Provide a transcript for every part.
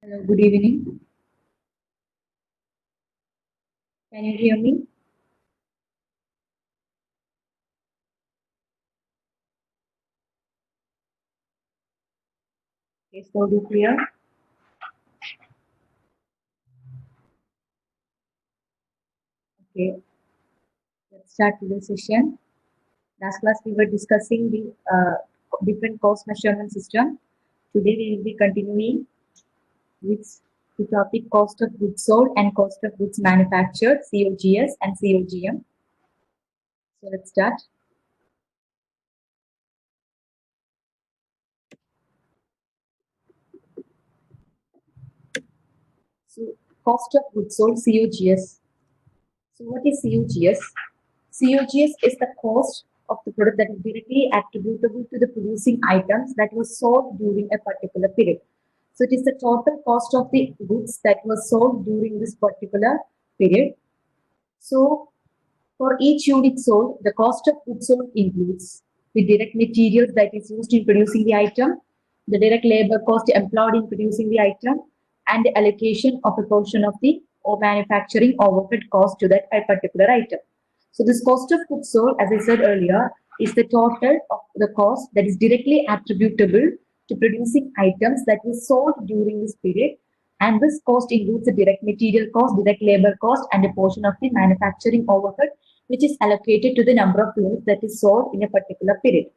Hello, good evening. Can you hear me? Is the audio clear? Okay, let's start today's session. Last class we were discussing the different cost measurement system. Today we will be continuing with the topic cost of goods sold and cost of goods manufactured, COGS and COGM. So let's start. So cost of goods sold, COGS. So what is COGS? COGS is the cost of the product that is directly attributable to the producing items that was sold during a particular period. So it is the total cost of the goods that was sold during this particular period. So for each unit sold, the cost of goods sold includes the direct materials that is used in producing the item, the direct labor cost employed in producing the item, and the allocation of a portion of the or manufacturing overhead cost to that particular item. So this cost of goods sold, as I said earlier, is the total of the cost that is directly attributable to producing items that were sold during this period. And this cost includes the direct material cost, direct labor cost, and a portion of the manufacturing overhead, which is allocated to the number of units that is sold in a particular period.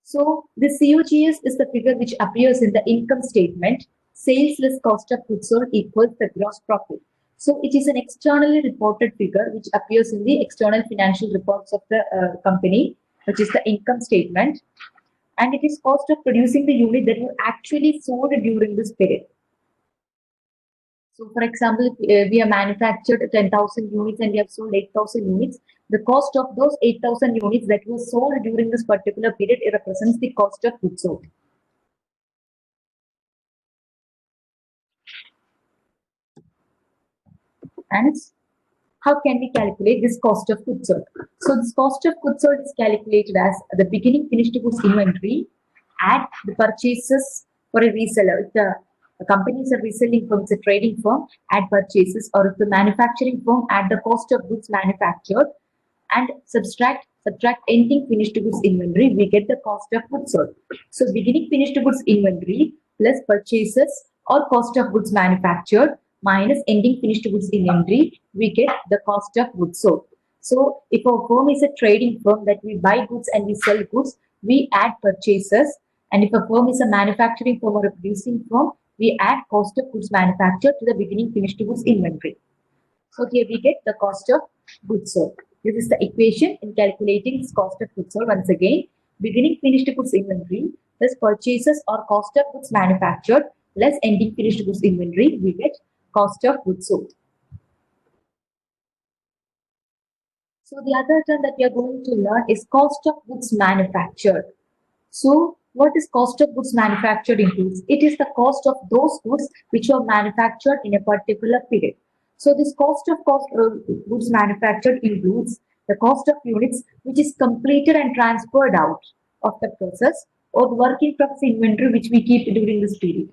So the COGS is the figure which appears in the income statement. Sales less cost of goods sold equals the gross profit. So it is an externally reported figure which appears in the external financial reports of the company, which is the income statement. And it is cost of producing the unit that were actually sold during this period. So, for example, if we have manufactured 10,000 units and we have sold 8,000 units, the cost of those 8,000 units that were sold during this particular period, it represents the cost of goods sold. And how can we calculate this cost of goods sold? So, this cost of goods sold is calculated as the beginning finished goods inventory at the purchases for a reseller. If the company is a reselling firm, it's a trading firm, add purchases, or if the manufacturing firm, add the cost of goods manufactured and subtract ending finished goods inventory, we get the cost of goods sold. So beginning finished goods inventory plus purchases or cost of goods manufactured minus ending finished goods inventory, we get the cost of goods sold. So if our firm is a trading firm that we buy goods and we sell goods, we add purchases. And if a firm is a manufacturing firm or a producing firm, we add cost of goods manufactured to the beginning finished goods inventory. So here we get the cost of goods sold. This is the equation in calculating this cost of goods sold. Once again, beginning finished goods inventory plus purchases or cost of goods manufactured less ending finished goods inventory, we get cost of goods sold. So the other term that we are going to learn is cost of goods manufactured. So what is cost of goods manufactured includes? It is the cost of those goods which were manufactured in a particular period. So this cost of goods manufactured includes the cost of units which is completed and transferred out of the process or the work in process inventory which we keep during this period.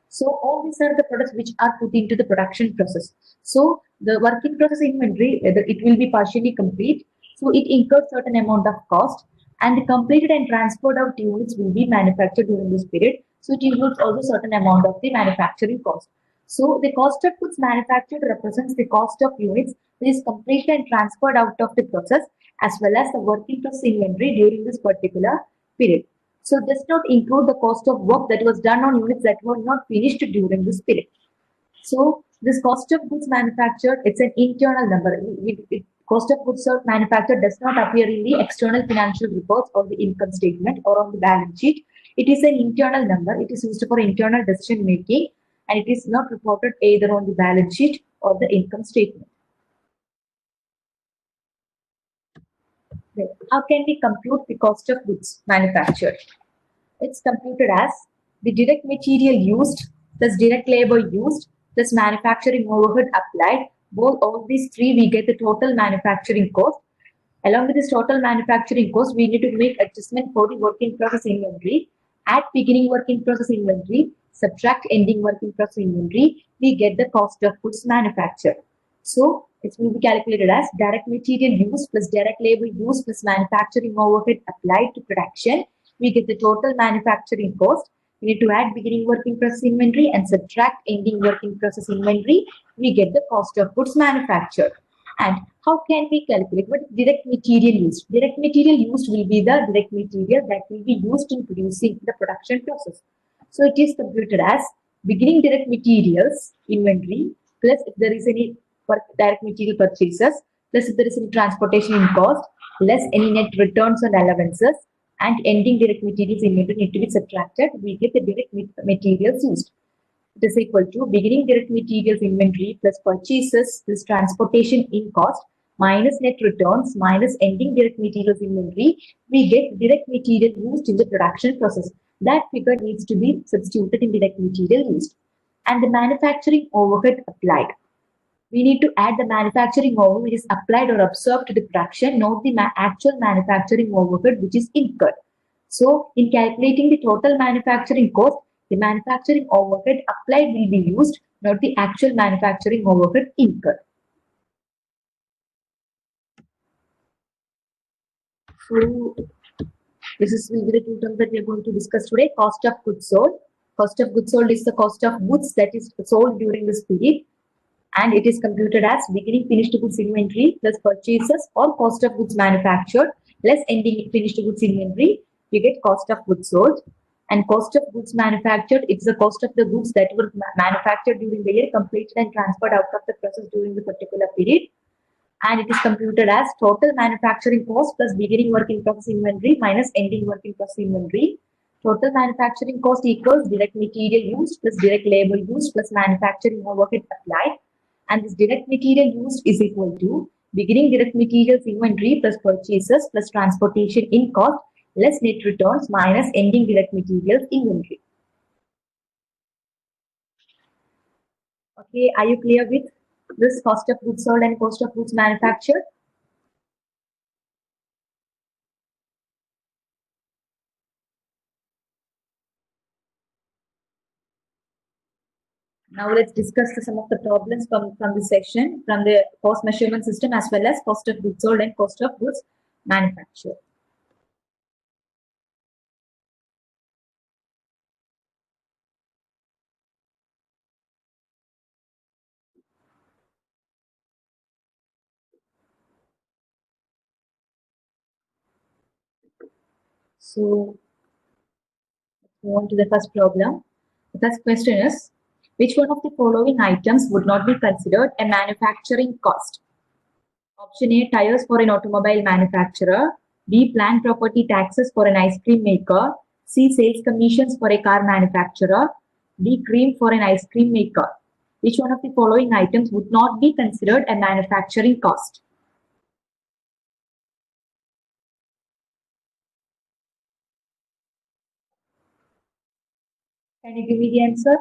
So all these are the products which are put into the production process. So the work in process inventory, it will be partially complete. So it incurs certain amount of cost, and the completed and transferred out units will be manufactured during this period. So it includes also certain amount of the manufacturing cost. So the cost of goods manufactured represents the cost of units which is completed and transferred out of the process as well as the work in process inventory during this particular period. So does not include the cost of work that was done on units that were not finished during this period. So this cost of goods manufactured, it's an internal number. Cost of goods manufactured does not appear in the external financial reports or the income statement or on the balance sheet. It is an internal number. It is used for internal decision making, and it is not reported either on the balance sheet or the income statement. How can we compute the cost of goods manufactured? It's computed as the direct material used plus direct labor used plus manufacturing overhead applied. Both all these three, we get the total manufacturing cost. Along with this total manufacturing cost, we need to make adjustment for the work in process inventory. At beginning work in process inventory, subtract ending work in process inventory, we get the cost of goods manufactured. So it will be calculated as direct material used plus direct labor used plus manufacturing overhead applied to production. We get the total manufacturing cost. We need to add beginning work in process inventory and subtract ending work in process inventory. We get the cost of goods manufactured. And how can we calculate what direct material used? Direct material used will be the direct material that will be used in producing the production process. So it is computed as beginning direct materials inventory plus if there is any direct material purchases plus if there is any transportation in cost less any net returns and allowances and ending direct materials inventory need to be subtracted. We get the direct materials used. It is equal to beginning direct materials inventory plus purchases plus transportation in cost minus net returns minus ending direct materials inventory. We get direct material used in the production process. That figure needs to be substituted in direct material used. And the manufacturing overhead applied. We need to add the manufacturing overhead which is applied or absorbed to the production, not the actual manufacturing overhead which is incurred. So, in calculating the total manufacturing cost, the manufacturing overhead applied will be used, not the actual manufacturing overhead incurred. So, this is will be the two terms that we are going to discuss today. Cost of goods sold. Cost of goods sold is the cost of goods that is sold during this period, and it is computed as beginning finished goods inventory plus purchases or cost of goods manufactured less ending finished goods inventory. We get cost of goods sold. And cost of goods manufactured, it's the cost of the goods that were manufactured during the year, completed and transferred out of the process during the particular period. And it is computed as total manufacturing cost plus beginning work in process inventory minus ending work in process inventory. Total manufacturing cost equals direct material used plus direct labor used plus manufacturing overhead applied. And this direct material used is equal to beginning direct materials inventory plus purchases plus transportation in cost less net returns minus ending direct materials inventory. Okay, are you clear with this cost of goods sold and cost of goods manufactured? Now let's discuss some of the problems from this section, from the cost measurement system as well as cost of goods sold and cost of goods manufactured. So let's move on to the first problem. The first question is, which one of the following items would not be considered a manufacturing cost? Option A, tires for an automobile manufacturer. B, plant property taxes for an ice cream maker. C, sales commissions for a car manufacturer. D, cream for an ice cream maker. Which one of the following items would not be considered a manufacturing cost? Can you give me the answer?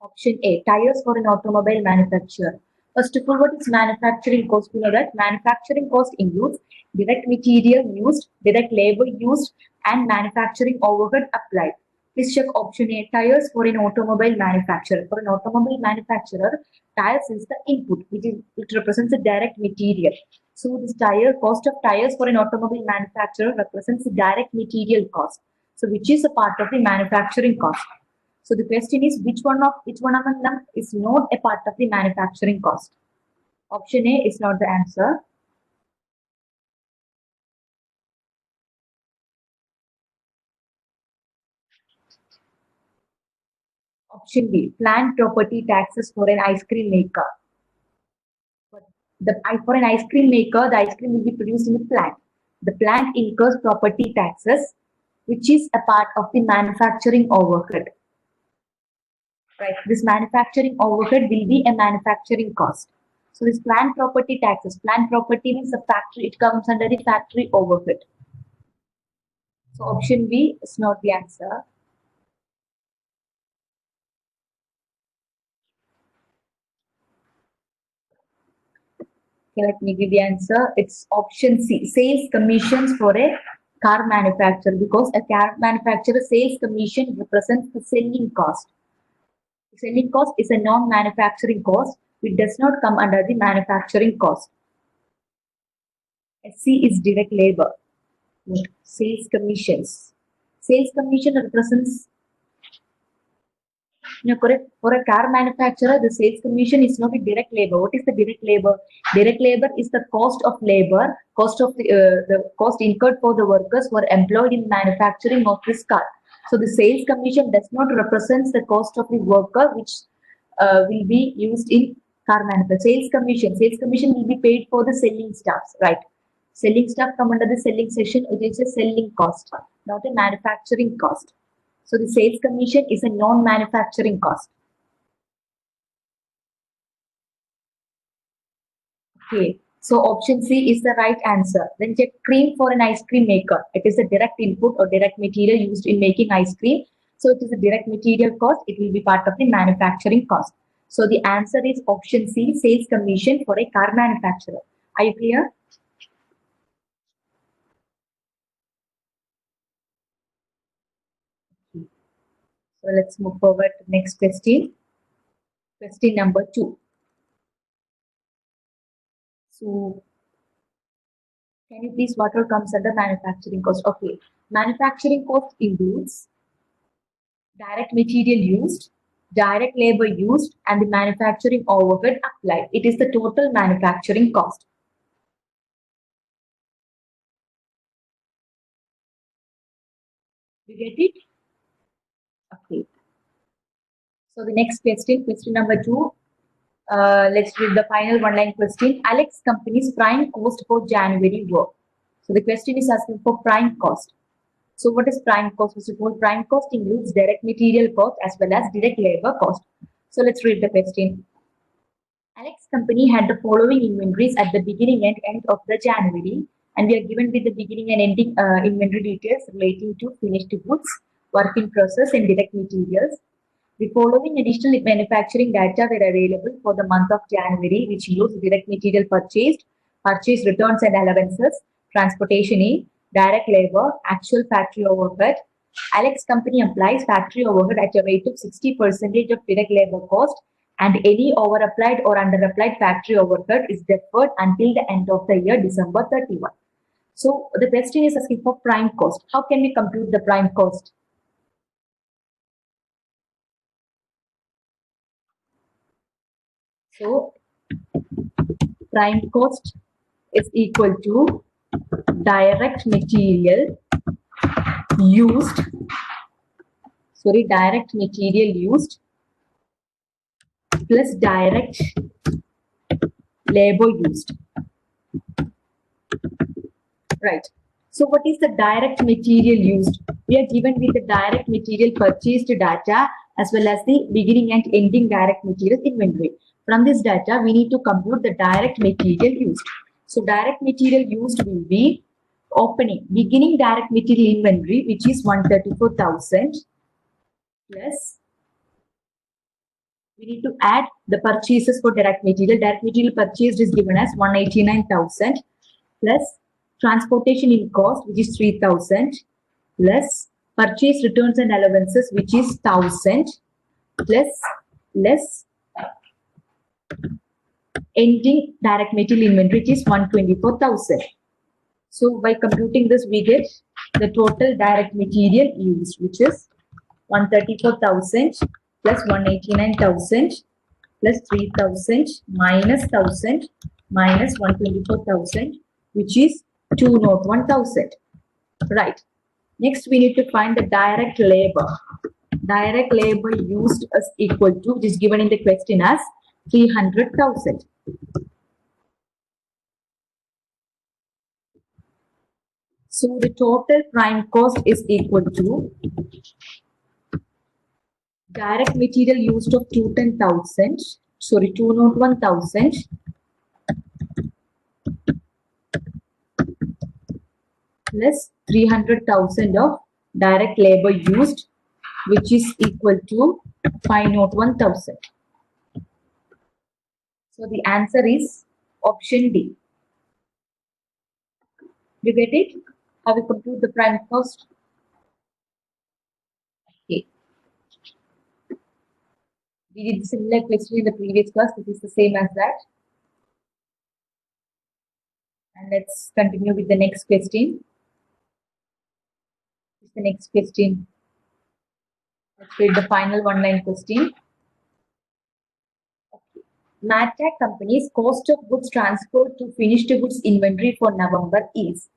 Option A, tires for an automobile manufacturer. First of all, what is manufacturing cost? We know that manufacturing cost includes direct material used, direct labor used, and manufacturing overhead applied. Please check option A, tires for an automobile manufacturer. For an automobile manufacturer, tires is the input, it represents the direct material. So this cost of tires for an automobile manufacturer represents the direct material cost. So which is a part of the manufacturing cost. So the question is which one among them is not a part of the manufacturing cost? Option A is not the answer. Option B, plant property taxes for an ice cream maker. For an ice cream maker, the ice cream will be produced in a plant. The plant incurs property taxes, which is a part of the manufacturing overhead. Right. This manufacturing overhead will be a manufacturing cost. So this plant property taxes, plant property means a factory, it comes under the factory overhead. So option B is not the answer. Okay, let me give the answer. It's option C, sales commissions for a car manufacturer, because a car manufacturer sales commission represents the selling cost. Selling cost is a non-manufacturing cost. It does not come under the manufacturing cost. SC is direct labor. Sales commissions. Sales commission represents, correct. For a car manufacturer, the sales commission is not a direct labor. What is the direct labor? Direct labor is the cost of labor, cost of the cost incurred for the workers who are employed in manufacturing of this car. So the sales commission does not represent the cost of the worker, which will be used in car manufacturing. Sales commission will be paid for the selling staffs, right? Selling staff come under the selling section, which is a selling cost, not a manufacturing cost. So the sales commission is a non-manufacturing cost. Okay. So option C is the right answer. Then check cream for an ice cream maker. It is a direct input or direct material used in making ice cream. So it is a direct material cost. It will be part of the manufacturing cost. So the answer is option C, sales commission for a car manufacturer. Are you clear? So let's move forward to the next question. Question number 2. So can you please, what all comes under manufacturing cost? Okay. Manufacturing cost includes direct material used, direct labor used, and the manufacturing overhead applied. It is the total manufacturing cost. You get it? Okay. So the next question, question number 2. Let's read the final one-line question. Alex company's prime cost for January work. So the question is asking for prime cost. So what is prime cost? First of all, prime cost includes direct material cost as well as direct labor cost. So let's read the question. Alex company had the following inventories at the beginning and end of the January, and we are given with the beginning and ending inventory details relating to finished goods, work in process, and direct materials. The following additional manufacturing data were available for the month of January, which includes direct material purchased, purchase returns and allowances, transportation in, direct labor, actual factory overhead. Alex company applies factory overhead at a rate of 60% of direct labor cost, and any over-applied or under-applied factory overhead is deferred until the end of the year, December 31. So the question is asking for prime cost. How can we compute the prime cost? So prime cost is equal to direct material used, direct material used plus direct labor used. Right. So what is the direct material used? We are given with the direct material purchased data as well as the beginning and ending direct material inventory. From this data, we need to compute the direct material used. So direct material used will be opening, beginning direct material inventory, which is 134,000 plus we need to add the purchases for direct material. Direct material purchased is given as 189,000 plus transportation in cost, which is 3,000 plus purchase returns and allowances, which is 1,000 plus less ending direct material inventory, which is 124,000. So by computing this, we get the total direct material used, which is 134,000 plus 189,000 plus 3,000 minus 1,000 minus 124,000, which is 201,000. Right. Next, we need to find the direct labor. Direct labor used is equal to, which is given in the question as 300,000. So the total prime cost is equal to direct material used of 201,000 plus 300,000 of direct labor used, which is equal to 501,000. So the answer is Option D. You get it? How we compute the prime cost? Okay. We did similar question in the previous class. This is the same as that. And let's continue with the next question. The next question. Let's read the final one-line question. MatTag company's cost of goods transferred to finished goods inventory for November is.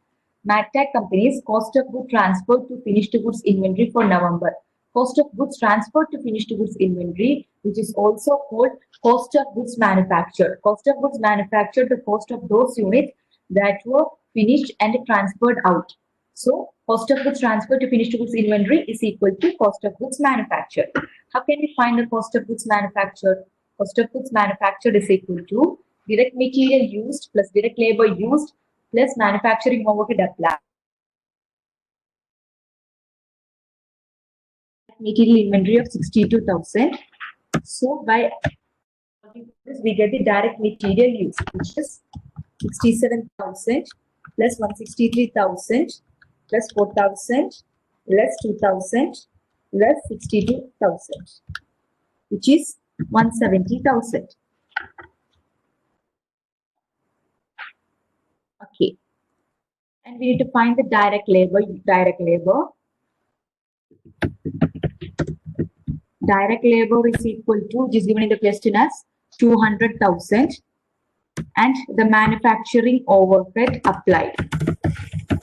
MatTag company's cost of goods transferred to finished goods inventory for November. Cost of goods transferred to finished goods inventory, which is also called cost of goods manufactured. Cost of goods manufactured, the cost of those units that were finished and transferred out. So, cost of goods transferred to finished goods inventory is equal to cost of goods manufactured. How can we find the cost of goods manufactured? Cost of goods manufactured is equal to direct material used plus direct labor used plus manufacturing overhead applied. Material inventory of 62,000. So by this we get the direct material use, which is 67,000 plus 163,000 plus 4,000 less 2,000 less 62,000, which is 170,000. Okay. And we need to find the direct labor. Direct labor is equal to, which is given in the question as 200,000, and the manufacturing overhead applied.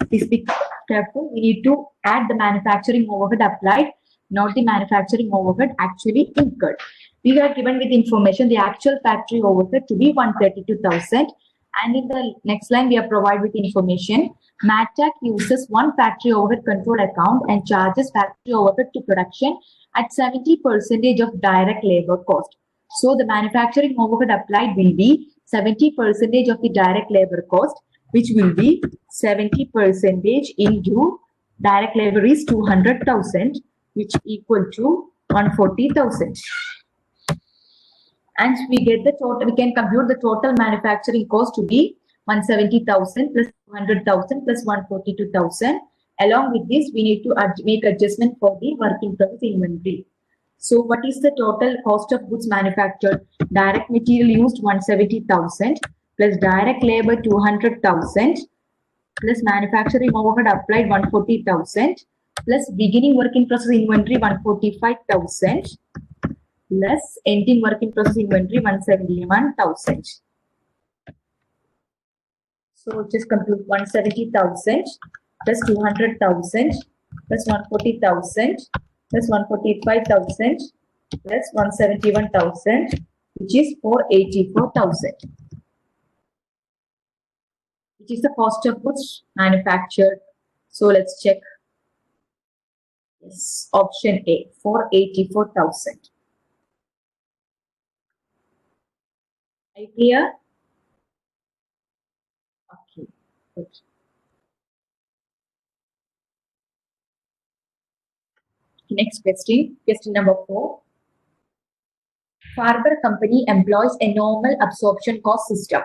Please be careful. We need to add the manufacturing overhead applied, not the manufacturing overhead actually incurred. We are given with information the actual factory overhead to be 132,000, and in the next line we are provided with information MatTag uses one factory overhead control account and charges factory overhead to production at 70% of direct labor cost. So the manufacturing overhead applied will be 70% of the direct labor cost, which will be 70% into direct labor is 200,000, which equal to 140,000. And we get the total, we can compute the total manufacturing cost to be 170,000 plus 200,000 plus 142,000. Along with this, we need to make adjustment for the work in process inventory. So what is the total cost of goods manufactured? Direct material used 170,000 plus direct labor 200,000 plus manufacturing overhead applied 140,000 plus beginning work in process inventory 145,000 plus ending work in process inventory 171,000. So just compute 170,000 plus 200,000 plus 140,000 plus 145,000 plus 171,000, which is 484,000, which is the cost of goods manufactured. So let's check. Yes, option A, 484,000. Are you clear? Okay, good. Next question, question number 4. Farber company employs a normal absorption cost system.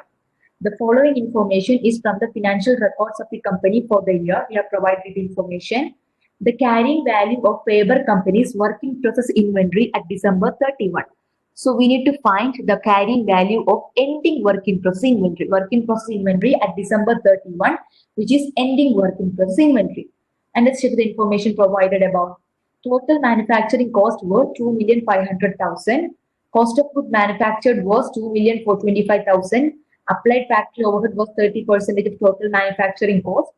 The following information is from the financial records of the company for the year. We have provided information. The carrying value of Faber company's working process inventory at December 31. So we need to find the carrying value of ending work in process inventory. Work in process inventory at December 31, which is ending work in process inventory. And let's check the information provided above. Total manufacturing cost were 2,500,000. Cost of goods manufactured was 2,425,000. Applied factory overhead was 30% of total manufacturing cost.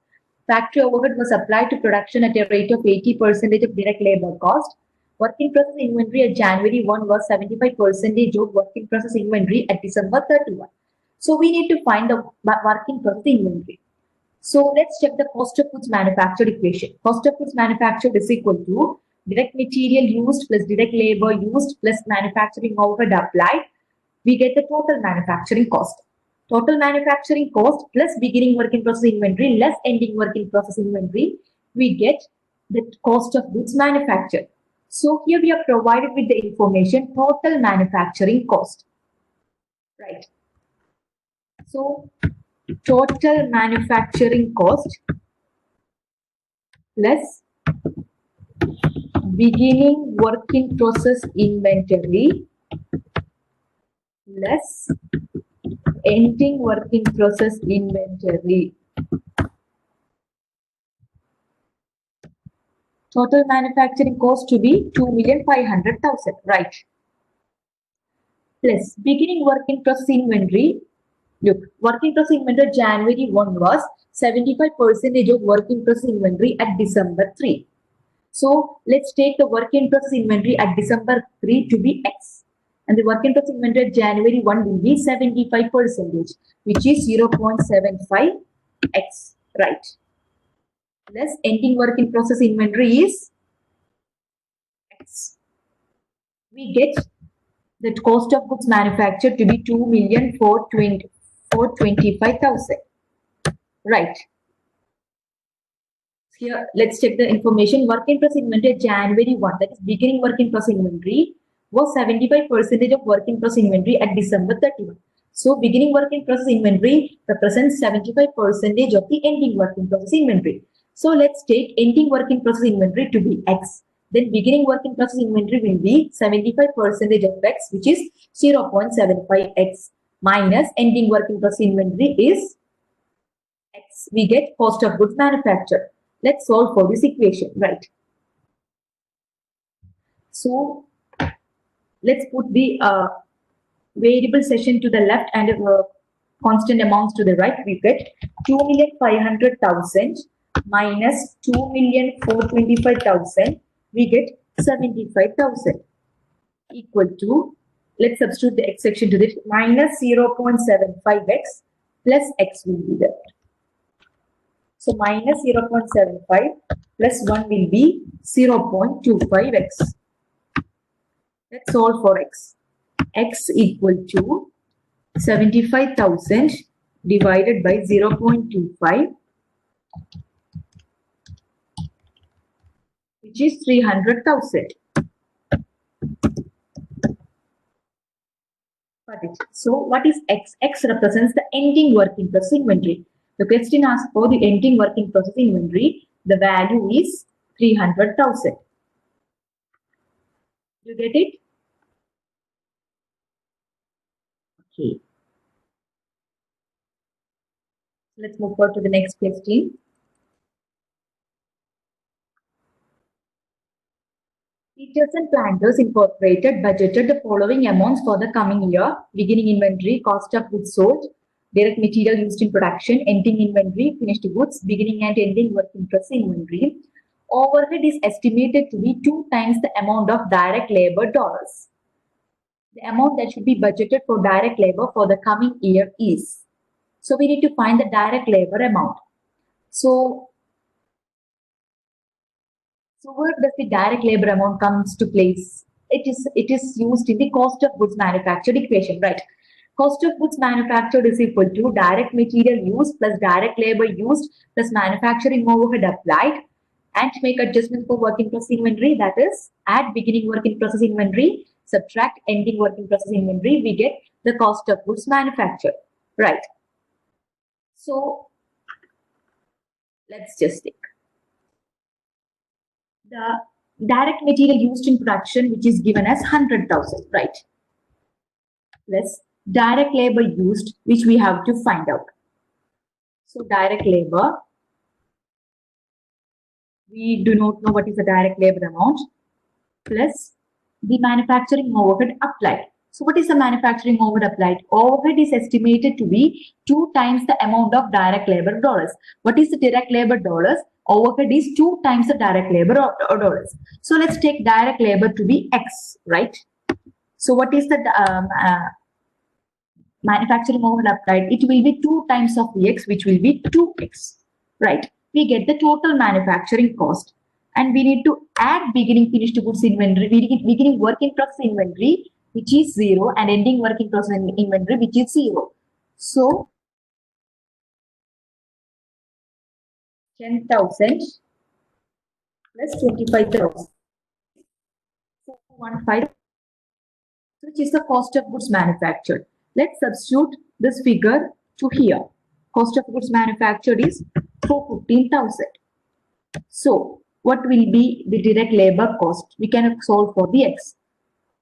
Factory overhead was applied to production at a rate of 80% of direct labor cost. Working process inventory at January 1 was 75% of working process inventory at December 31. So we need to find the working process inventory. So let's check the cost of goods manufactured equation. Cost of goods manufactured is equal to direct material used plus direct labor used plus manufacturing overhead applied. We get the total manufacturing cost. Total manufacturing cost plus beginning work in process inventory less ending work in process inventory. We get the cost of goods manufactured. So here we are provided with the information total manufacturing cost. Right. So total manufacturing cost plus beginning work in process inventory less ending work in process inventory. Total manufacturing cost to be 2,500,000, right? Plus beginning work in process inventory. Look, work in process inventory January 1 was 75% of work in process inventory at December 3. So let's take the work in process inventory at December 3 to be X. And the work in process inventory at January 1 will be 75%, which is 0.75X, right? Less ending work in process inventory is X. We get the cost of goods manufactured to be 2,425,000, right? Here, let's check the information. Work in process inventory January 1, that is beginning work in process inventory, was 75% of work in process inventory at December 31. So, beginning work in process inventory represents 75% of the ending work in process inventory. So, let's take ending work in process inventory to be X. Then, beginning work in process inventory will be 75% of X, which is 0.75X, minus ending work in process inventory is X. We get cost of goods manufactured. Let's solve for this equation, right? So let's put the variable section to the left and constant amounts to the right. We get 2,500,000 minus 2,425,000. We get 75,000 equal to, let's substitute the x section to this, minus 0.75x plus x will be there. So minus 0.75 plus 1 will be 0.25x. Let's solve for x. X equal to 75,000 divided by 0.25, which is 300,000. So what is X? X represents the ending work in process inventory. The question asks for the ending work in process inventory. The value is 300,000. You get it? Okay. Let's move forward to the next question. Peterson Planters Incorporated budgeted the following amounts for the coming year: beginning inventory, cost of goods sold, direct material used in production, ending inventory, finished goods, beginning and ending work in process inventory. Overhead is estimated to be 2 times the amount of direct labor dollars. The amount that should be budgeted for direct labor for the coming year is. So we need to find the direct labor amount. So where does the direct labor amount comes to place? It is used in the cost of goods manufactured equation, right? Cost of goods manufactured is equal to direct material used plus direct labor used plus manufacturing overhead applied, and to make adjustments for work in process inventory, that is add beginning work in process inventory, subtract ending work in process inventory, we get the cost of goods manufactured, right? So let's just take the direct material used in production, which is given as 100,000, right? Plus direct labor used, which we have to find out. So direct labor, we do not know what is the direct labor amount, plus the manufacturing overhead applied. So what is the manufacturing overhead applied? Overhead is estimated to be 2 times the amount of direct labor dollars. What is the direct labor dollars? Overhead is 2 times the direct labor dollars. So let's take direct labor to be X, right? So what is the manufacturing overhead applied? It will be 2 times of X, which will be 2X, right? We get the total manufacturing cost, and we need to add beginning finished goods inventory, beginning work in process inventory, which is 0, and ending work in process inventory, which is 0. So 10,000 plus 25,000, 415, which is the cost of goods manufactured. Let's substitute this figure to here. Cost of goods manufactured is 415,000. So what will be the direct labor cost? We can solve for the x.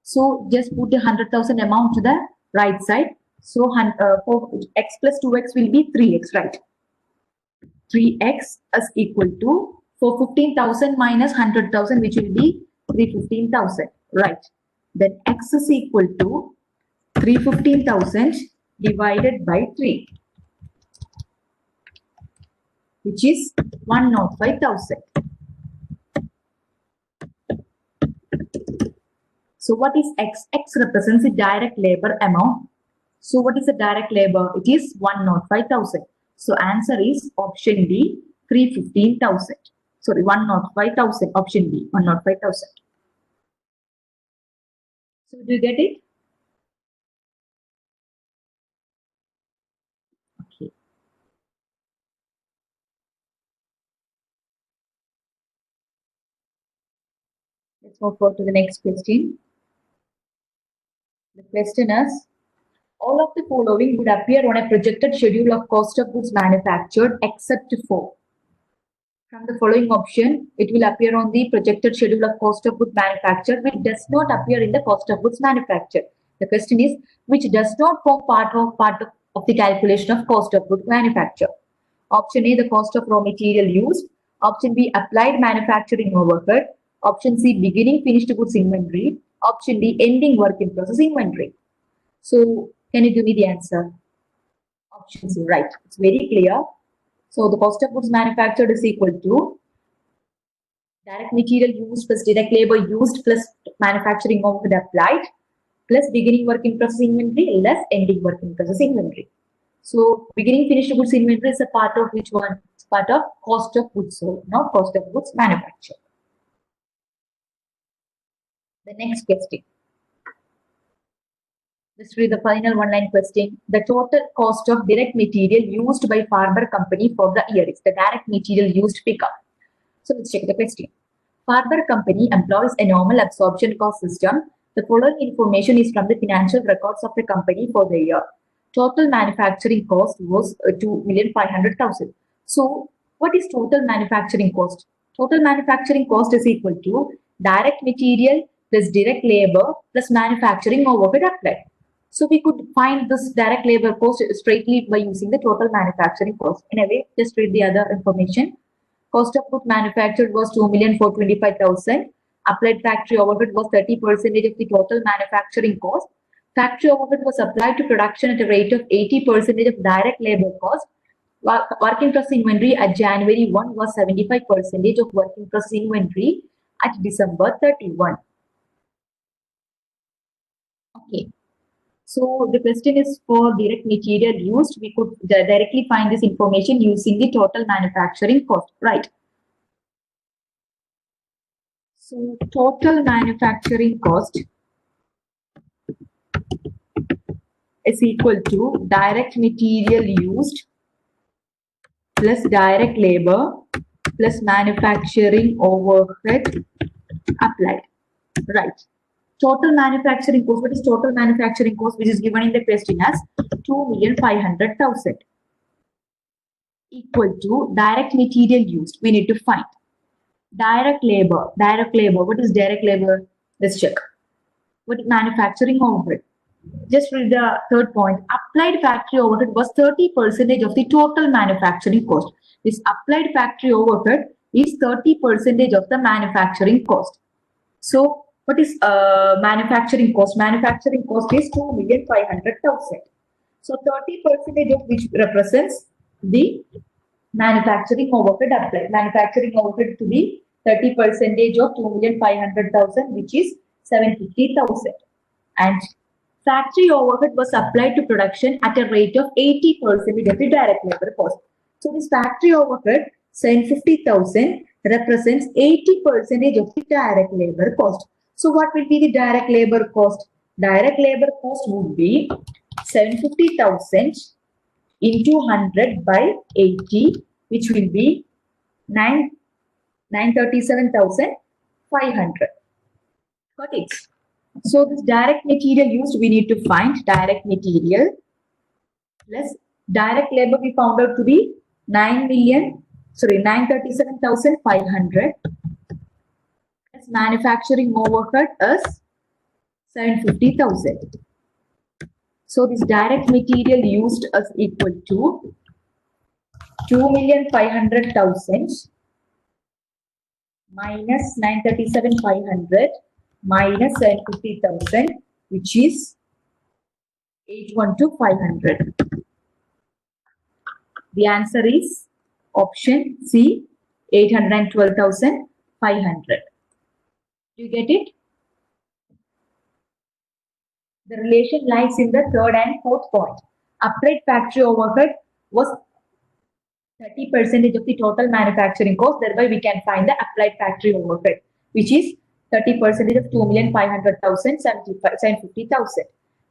So just put the 100,000 amount to the right side. So for x plus 2x will be 3x, right? 3x is equal to 415,000 minus 100,000, which will be 315,000, right? Then x is equal to 315,000 divided by 3, which is 105,000. So what is x? X represents the direct labor amount. So what is the direct labor? It is 105,000. So answer is option B, 315,000. Sorry, 105,000. Option B, 105,000. So do you get it? Okay. Let's move on to the next question. The question is, all of the following would appear on a projected schedule of cost of goods manufactured except for. From the following option, it will appear on the projected schedule of cost of goods manufactured, which does not appear in the cost of goods manufactured. The question is, which does not form part of the calculation of cost of goods manufactured. Option A, the cost of raw material used. Option B, applied manufacturing overhead. Option C, beginning finished goods inventory. Option D, ending work in process inventory. So, can you give me the answer? Option C, right. It's very clear. So, the cost of goods manufactured is equal to direct material used plus direct labor used plus manufacturing overhead applied plus beginning work in process inventory less ending work in process inventory. So, beginning finished goods inventory is a part of which one? It's part of cost of goods sold, not cost of goods manufactured. The next question. Let's read the final one-line question. The total cost of direct material used by Farber Company for the year is the direct material used figure. So let's check the question. Farber Company employs a normal absorption cost system. The following information is from the financial records of the company for the year. Total manufacturing cost was 2,500,000. So what is total manufacturing cost? Total manufacturing cost is equal to direct material plus direct labor plus manufacturing overhead applied. So we could find this direct labor cost straightly by using the total manufacturing cost. Anyway, just read the other information. Cost of goods manufactured was 2,425,000. Applied factory overhead was 30% of the total manufacturing cost. Factory overhead was applied to production at a rate of 80% of direct labor cost. Work in process inventory at January 1 was 75% of work in process inventory at December 31. Okay. So the question is for direct material used. We could directly find this information using the total manufacturing cost, right? So total manufacturing cost is equal to direct material used plus direct labor plus manufacturing overhead applied, right? Total manufacturing cost, what is total manufacturing cost, which is given in the question as 2,500,000 equal to direct material used. We need to find direct labor. Direct labor, what is direct labor? Let's check. What is manufacturing overhead? Just read the third point. Applied factory overhead was 30% of the total manufacturing cost. This applied factory overhead is 30% of the manufacturing cost. So what is manufacturing cost? Manufacturing cost is 2,500,000. So 30% of which represents the manufacturing overhead applied. Manufacturing overhead to be 30% of 2,500,000, which is 750,000. And factory overhead was applied to production at a rate of 80% of the direct labor cost. So this factory overhead, 750,000, represents 80% of the direct labor cost. So what will be the direct labor cost? Direct labor cost would be 750,000 into 100 by 80, which will be 937,500. Got it? So this direct material used, we need to find direct material plus Direct labor we found out to be 937,500. As manufacturing overhead is 750,000. So this direct material used is equal to 2,500,000 minus 937,500 minus 750,000, which is 812,500. The answer is option C, 812,500. Do you get it? The relation lies in the third and fourth point. Applied factory overhead was 30% of the total manufacturing cost. Thereby, we can find the applied factory overhead, which is 30% of 2,500,000, 750,000.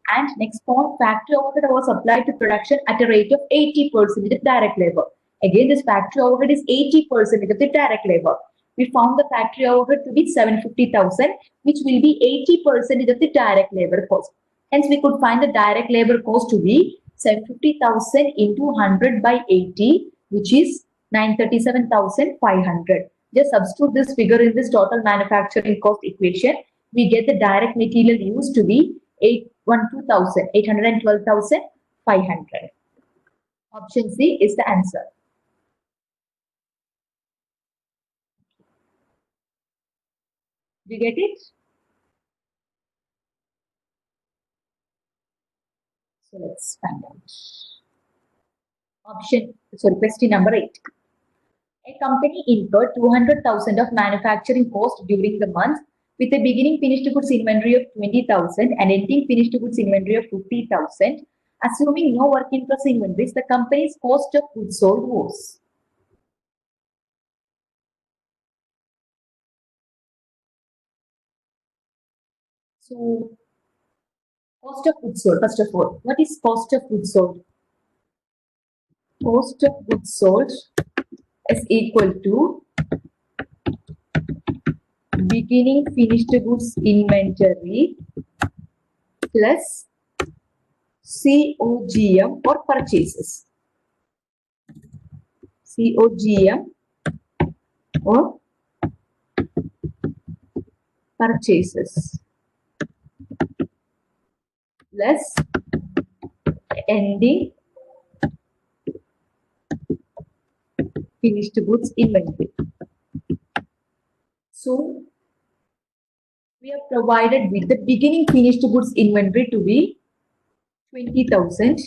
And next point, factory overhead was applied to production at a rate of 80% of direct labor. Again, this factory overhead is 80% of the direct labor. We found the factory overhead to be 750,000, which will be 80% of the direct labor cost. Hence, we could find the direct labor cost to be 750,000 into 100 by 80, which is 937,500. Just substitute this figure in this total manufacturing cost equation. We get the direct material used to be 812,500. Option C is the answer. Do you get it? So let's find out. Question number 8. A company incurred 200,000 of manufacturing cost during the month with a beginning finished goods inventory of 20,000 and ending finished goods inventory of 50,000. Assuming no work in process inventories, the company's cost of goods sold was. So, cost of goods sold, first of all, what is cost of goods sold? Cost of goods sold is equal to beginning finished goods inventory plus COGM or purchases. COGM or purchases plus ending finished goods inventory. So, we are provided with the beginning finished goods inventory to be 20,000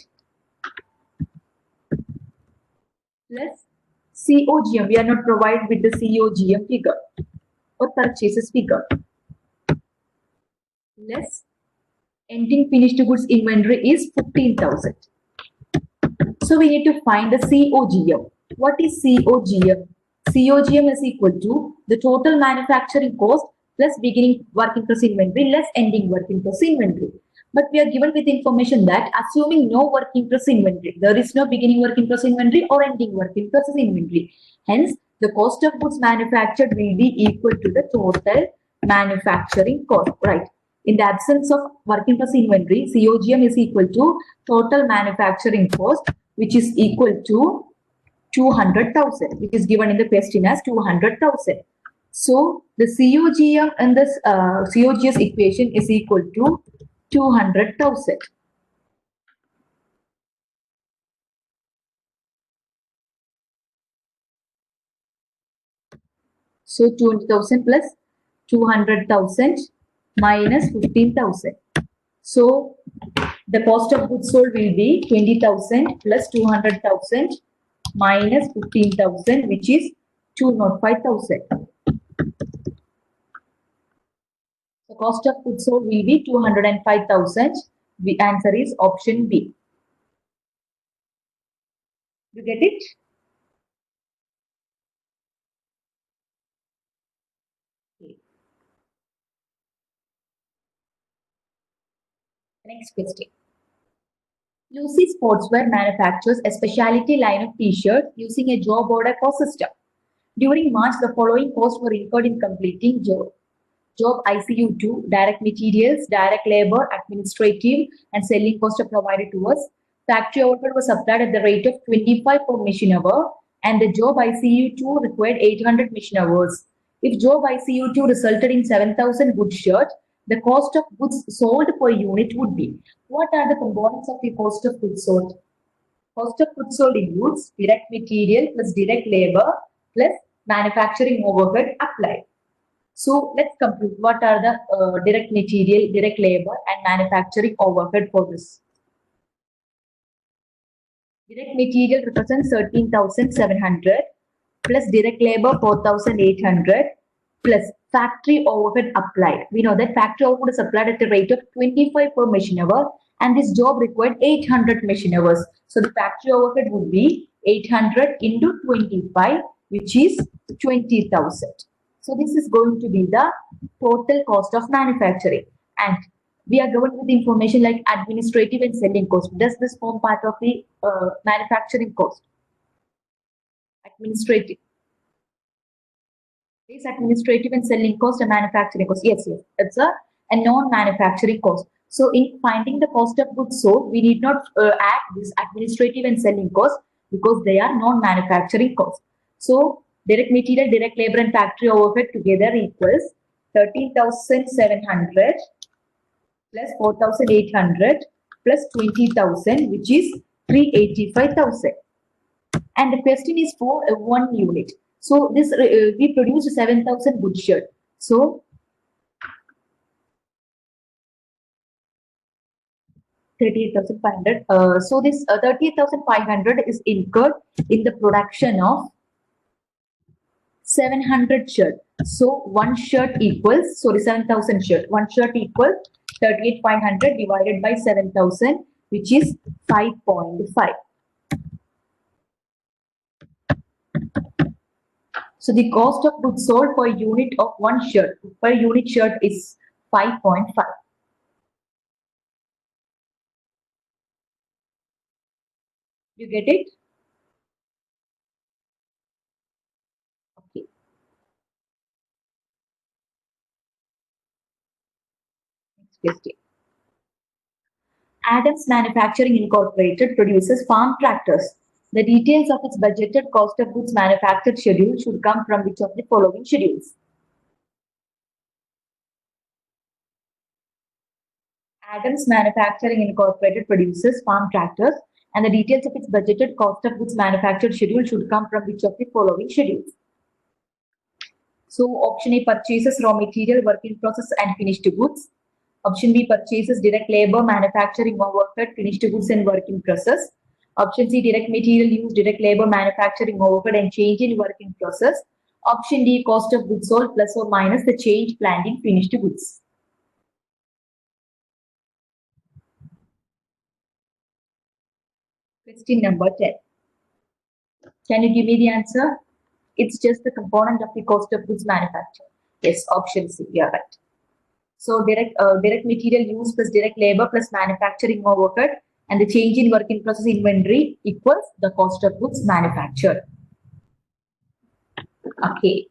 plus COGM. We are not provided with the COGM figure or purchases figure. Less ending finished goods inventory is 15,000. So we need to find the COGM. What is COGM? COGM is equal to the total manufacturing cost plus beginning work in process inventory less ending work in process inventory. But we are given with information that assuming no work in process inventory, there is no beginning work in process inventory or ending work in process inventory. Hence, the cost of goods manufactured will be equal to the total manufacturing cost, right? In the absence of work in process inventory, COGM is equal to total manufacturing cost, which is equal to 200,000, which is given in the question as 200,000. So the COGM in this COGS equation is equal to 200,000. So 200,000 plus 200,000 minus 15,000. So the cost of goods sold will be 20,000 plus 200,000 minus 15,000, which is 205,000. The cost of goods sold will be 205,000. The answer is option B. You get it? Okay. Next question. Lucy Sportswear manufactures a specialty line of t-shirts using a job order cost system. During March, the following costs were incurred in completing job ICU2, direct materials, direct labor, administrative, and selling costs are provided to us. Factory overhead was supplied at the rate of 25 per machine hour, and the job ICU2 required 800 machine hours. If job ICU2 resulted in 7,000 goods shirt, the cost of goods sold per unit would be. What are the components of the cost of goods sold? Cost of goods sold includes direct material plus direct labor plus manufacturing overhead applied. So let's compute what are the direct material, direct labor and manufacturing overhead for this. Direct material represents 13,700 plus direct labor 4,800 plus factory overhead applied. We know that factory overhead is applied at the rate of 25 per machine hour, and this job required 800 machine hours. So the factory overhead would be 800 into 25, which is 20,000. So this is going to be the total cost of manufacturing. And we are given with information like administrative and selling cost. Does this form part of the manufacturing cost? Administrative. Is administrative and selling cost and manufacturing cost? Yes, yes. It's a non-manufacturing cost. So in finding the cost of goods sold, we need not add this administrative and selling cost because they are non-manufacturing costs. So direct material, direct labor and factory overhead together equals 13,700 plus 4,800 plus 20,000, which is 385,000. And the question is for 1 unit. So this we produced 7,000 good shirt. So 38,500. So this 38,500 is incurred in the production of 700 shirt. So one shirt equals, sorry, 7,000 shirt. One shirt equals 38,500 divided by 7,000, which is 5.5. So the cost of goods sold per unit of one shirt, per unit shirt is 5.5. You get it? Okay. Next question. Adams Manufacturing Incorporated produces farm tractors. The details of its budgeted cost of goods manufactured schedule should come from which of the following schedules? Adams Manufacturing Incorporated produces farm tractors, and the details of its budgeted cost of goods manufactured schedule should come from which of the following schedules? So option A, purchases raw material, work in process and finished goods. Option B, purchases direct labor, manufacturing overhead, finished goods and work in process. Option C, direct material used, direct labor, manufacturing overhead and change in work in process. Option D, cost of goods sold plus or minus the change planned in finished goods. Question number 10. Can you give me the answer? It's just the component of the cost of goods manufactured. Yes, option C, you are right. So direct material used plus direct labor plus manufacturing overhead and the change in work in process inventory equals the cost of goods manufactured. Okay.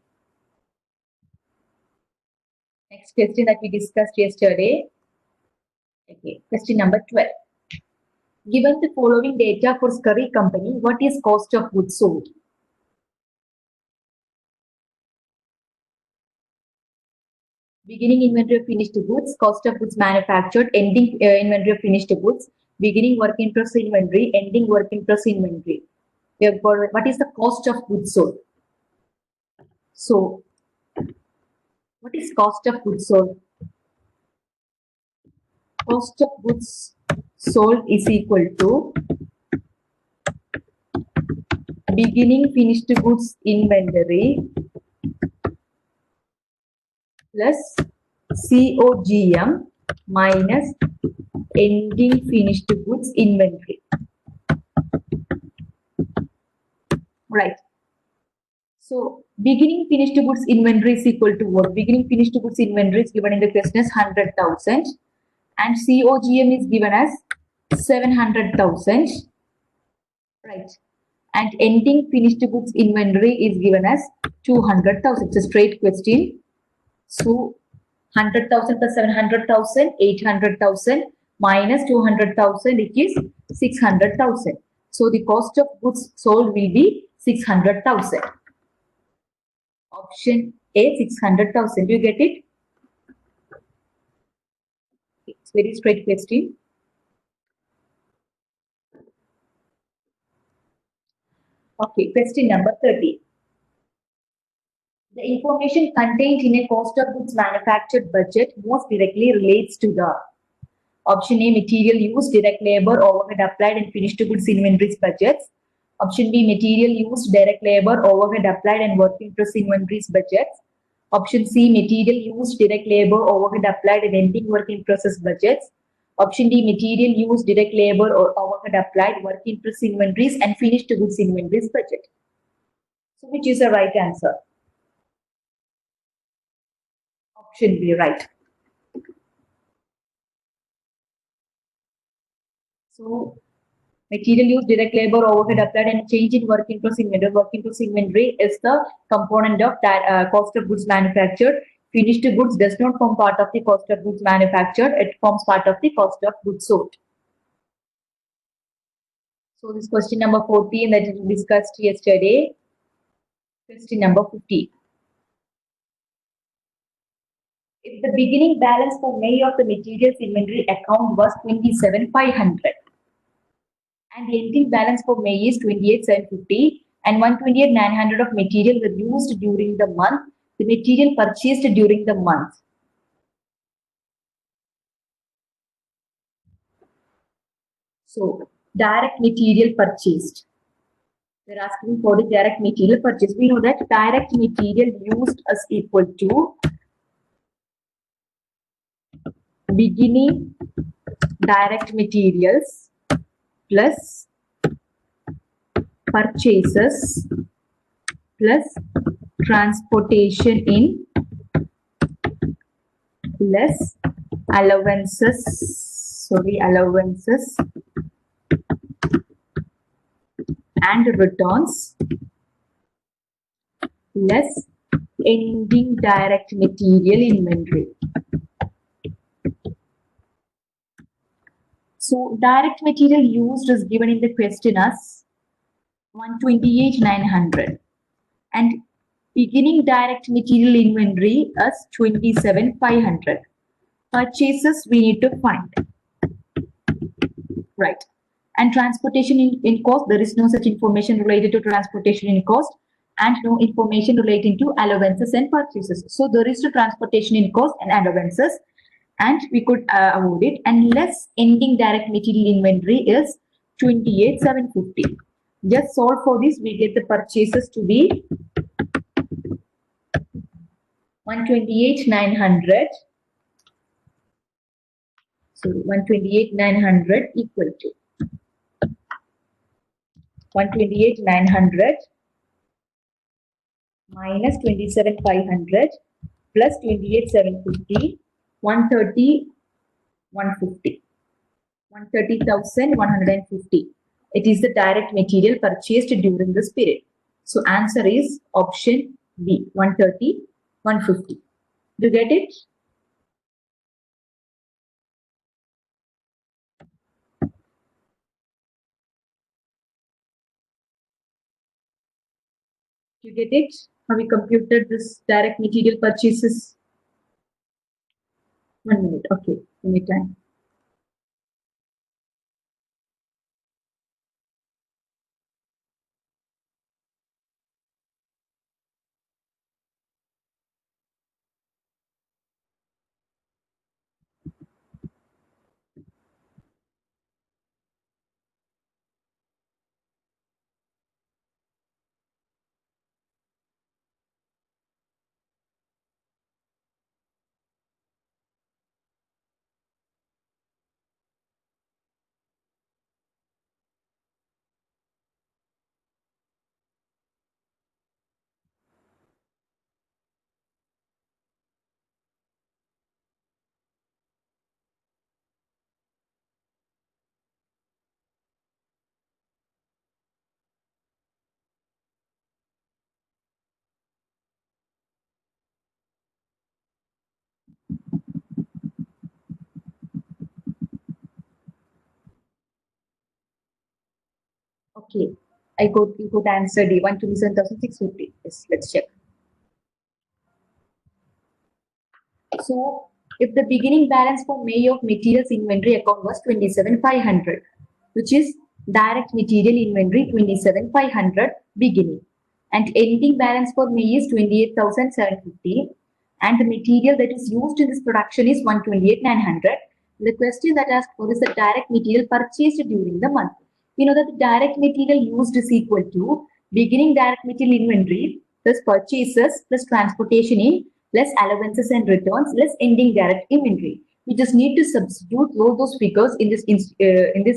Next question that we discussed yesterday. Okay, question number 12. Given the following data for Scurry Company, what is cost of goods sold? Beginning inventory of finished goods, cost of goods manufactured, ending inventory of finished goods, beginning work in process inventory, ending work in process inventory. Therefore, what is the cost of goods sold? So, what is cost of goods sold? Cost of goods sold is equal to beginning finished goods inventory plus COGM minus ending finished goods inventory. Right. So beginning finished goods inventory is equal to what? Beginning finished goods inventory is given in the question as 100,000 and COGM is given as 700,000. Right. And ending finished goods inventory is given as 200,000. It's a straight question. So 100,000 plus 700,000, 800,000 minus 200,000, it is 600,000. So the cost of goods sold will be 600,000. Option A, 600,000. Do you get it? It's very straight question. Okay, question number 30. The information contained in a cost of goods manufactured budget most directly relates to the option A, material used, direct labor, overhead applied, and finished goods inventories budgets. Option B, material used, direct labor, overhead applied, and work in process inventories budgets. Option C, material used, direct labor, overhead applied, and ending work in process budgets. Option D, material used, direct labor, or overhead applied, work in process inventories, and finished goods inventories budget. So, which is the right answer? Option B, right. So, material use, direct labor, overhead applied, and change in work in process inventory. Work in process inventory is the component of that cost of goods manufactured. Finished goods does not form part of the cost of goods manufactured. It forms part of the cost of goods sold. So this question number 14 that we discussed yesterday. Question number 15. If the beginning balance for May of the materials inventory account was 27,500 and the ending balance for May is 28,750 and 128,900 of material were used during the month, the material purchased during the month. So direct material purchased. We're asking for the direct material purchase. We know that direct material used is equal to beginning direct materials plus purchases plus transportation in less allowances and returns less ending direct material inventory. So direct material used is given in the question as 128,900 and beginning direct material inventory as 27,500. Purchases we need to find. Right. And transportation in cost, there is no such information related to transportation in cost and no information relating to allowances and purchases. So there is no transportation in cost and allowances and we could avoid it. And less ending direct material inventory is 28,750. Just solve for this, we get the purchases to be 128,900. So 128,900 equal to 128,900 minus 27,500 plus 28,750, 130, 150. 130,150. It is the direct material purchased during this period. So answer is option B, 130, 150. Do you get it? You get it? Have we computed this direct material purchases? 1 minute. Okay, give me time. Okay, you could answer D, 127,650. Yes, let's check. So, if the beginning balance for May of materials inventory account was 27,500, which is direct material inventory 27,500 beginning, and ending balance for May is 28,750, and the material that is used in this production is 128,900. The question that asked for is the direct material purchased during the month. We know that the direct material used is equal to beginning direct material inventory plus purchases plus transportation in less allowances and returns less ending direct inventory. We just need to substitute all those figures in this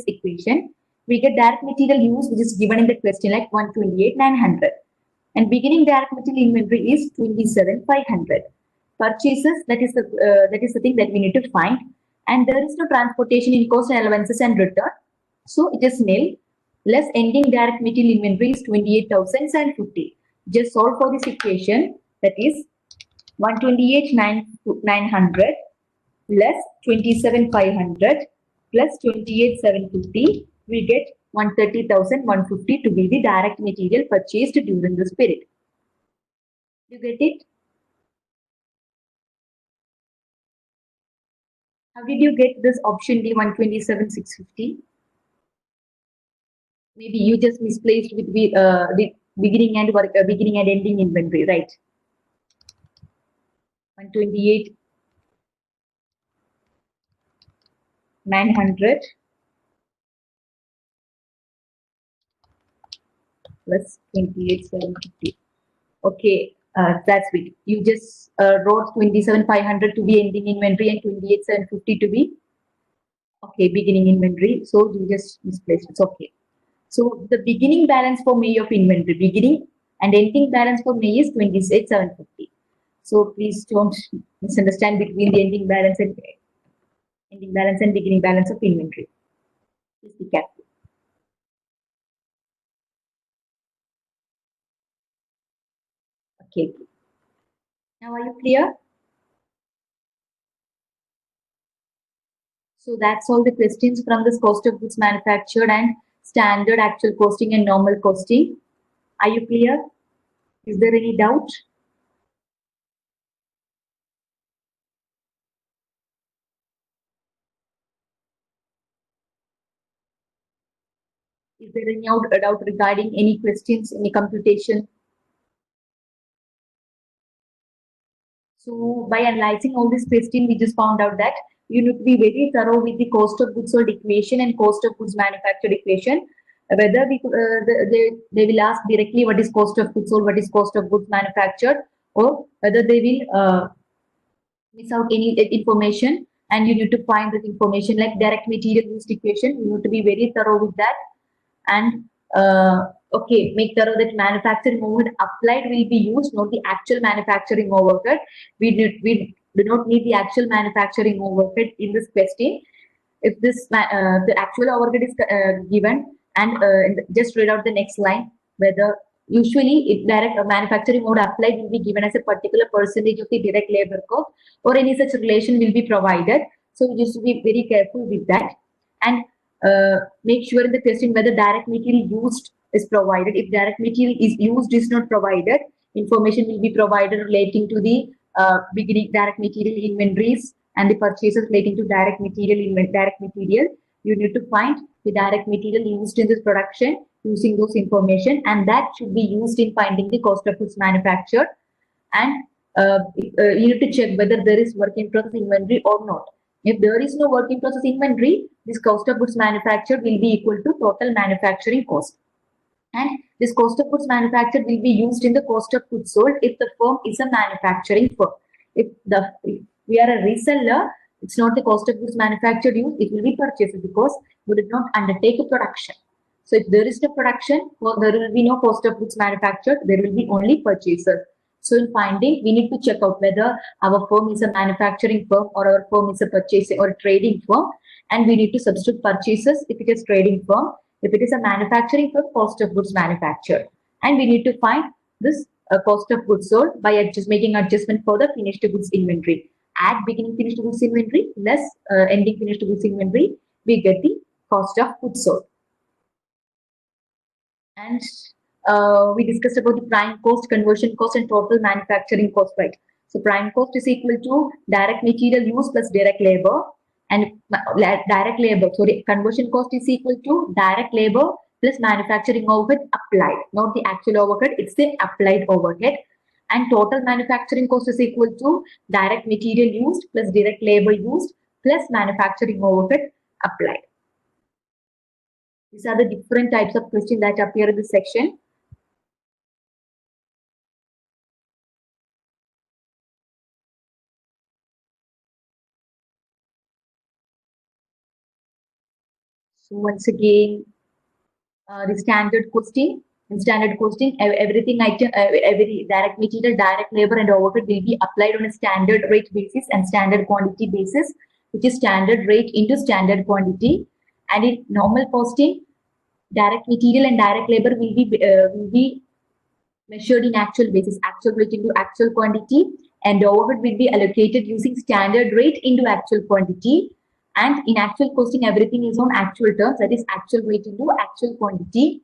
equation. We get direct material use, which is given in the question, like 128,900, and beginning direct material inventory is 27,500. Purchases, that is the thing that we need to find, and there is no transportation in cost and allowances and return, so it is nil. Less ending direct material inventory is 28,750. Just solve for this equation, that is 128,900 less 27,500 plus 28,750, we get 130,150 to be the direct material purchased during this period. You get it? How did you get this option D, 127,650? Maybe you just misplaced with the beginning and ending inventory, right? 128,900 plus 28,750. Okay, that's it. You just wrote 27,500 to be ending inventory and 28,750 to be beginning inventory. So you just misplaced. It's okay. So the beginning balance for May of inventory, beginning and ending balance for May is 28,750. So please don't misunderstand between the ending balance and beginning balance of inventory. Please be careful. Okay. Now are you clear? So that's all the questions from this cost of goods manufactured and standard actual costing and normal costing. Are you clear? Is there any doubt? Is there any doubt regarding any questions, any computation? So by analyzing all these questions, we just found out that you need to be very thorough with the cost of goods sold equation and cost of goods manufactured equation. Whether they will ask directly what is cost of goods sold, what is cost of goods manufactured, or whether they will miss out any information, and you need to find that information, like direct material used equation. You need to be very thorough with that, and make thorough that manufacturing overhead applied will be used, not the actual manufacturing overhead. We do not need the actual manufacturing overhead in this question. If the actual overhead is given, and just read out the next line, whether usually if direct manufacturing mode applied will be given as a particular percentage of the direct labor cost, or any such relation will be provided. So you just be very careful with that, and make sure in the question whether direct material used is provided. If direct material is used is not provided, information will be provided relating to the beginning direct material inventories and the purchases relating to direct material. You need to find the direct material used in this production using those information, and that should be used in finding the cost of goods manufactured. And you need to check whether there is work in process inventory or not. If there is no work in process inventory, this cost of goods manufactured will be equal to total manufacturing cost. And this cost of goods manufactured will be used in the cost of goods sold if the firm is a manufacturing firm. If we are a reseller, it's not the cost of goods manufactured used, it will be purchased, because we did not undertake a production. So if there is no production, well, there will be no cost of goods manufactured, there will be only purchases. So in finding, we need to check out whether our firm is a manufacturing firm or our firm is a purchasing or a trading firm, and we need to substitute purchases if it is trading firm. If it is a manufacturing firm, cost of goods manufactured, and we need to find this cost of goods sold by making adjustment for the finished goods inventory. Add beginning finished goods inventory less ending finished goods inventory, we get the cost of goods sold. And we discussed about the prime cost, conversion cost, and total manufacturing cost, right? So prime cost is equal to direct material use plus direct labor, and direct labor. Sorry, conversion cost is equal to direct labor plus manufacturing overhead applied, not the actual overhead. It's the applied overhead. And total manufacturing cost is equal to direct material used plus direct labor used plus manufacturing overhead applied. These are the different types of questions that appear in this section. So once again, the standard costing. In standard costing, everything item, every direct material, direct labor, and overhead will be applied on a standard rate basis and standard quantity basis, which is standard rate into standard quantity. And in normal costing, direct material and direct labor will be measured in actual basis, actual rate into actual quantity, and overhead will be allocated using standard rate into actual quantity. And in actual costing, everything is on actual terms, that is actual rate into actual quantity.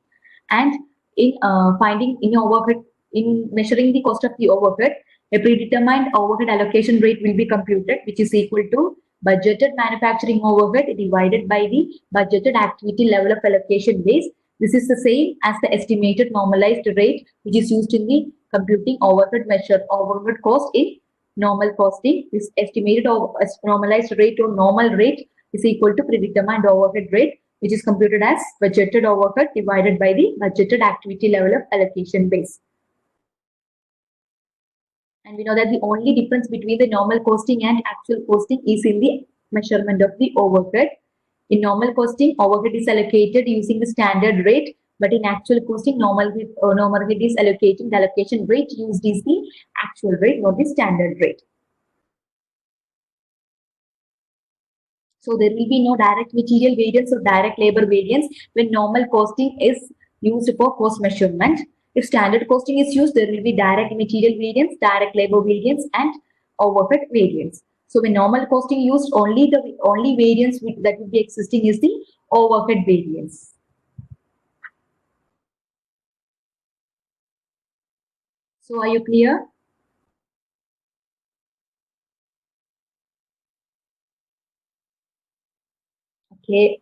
And in finding in overhead, in measuring the cost of the overhead, a predetermined overhead allocation rate will be computed, which is equal to budgeted manufacturing overhead divided by the budgeted activity level of allocation base. This is the same as the estimated normalized rate, which is used in the computing overhead cost in normal costing. This estimated or normalized rate or normal rate is equal to predetermined overhead rate, which is computed as budgeted overhead divided by the budgeted activity level of allocation base. And we know that the only difference between the normal costing and actual costing is in the measurement of the overhead. In normal costing, overhead is allocated using the standard rate, but in actual costing, normal head is allocating the allocation rate used is the actual rate, not the standard rate. So there will be no direct material variance or direct labor variance when normal costing is used for cost measurement. If standard costing is used, there will be direct material variance, direct labor variance, and overhead variance. So when normal costing used, only variance that will be existing is the overhead variance. So are you clear? Okay.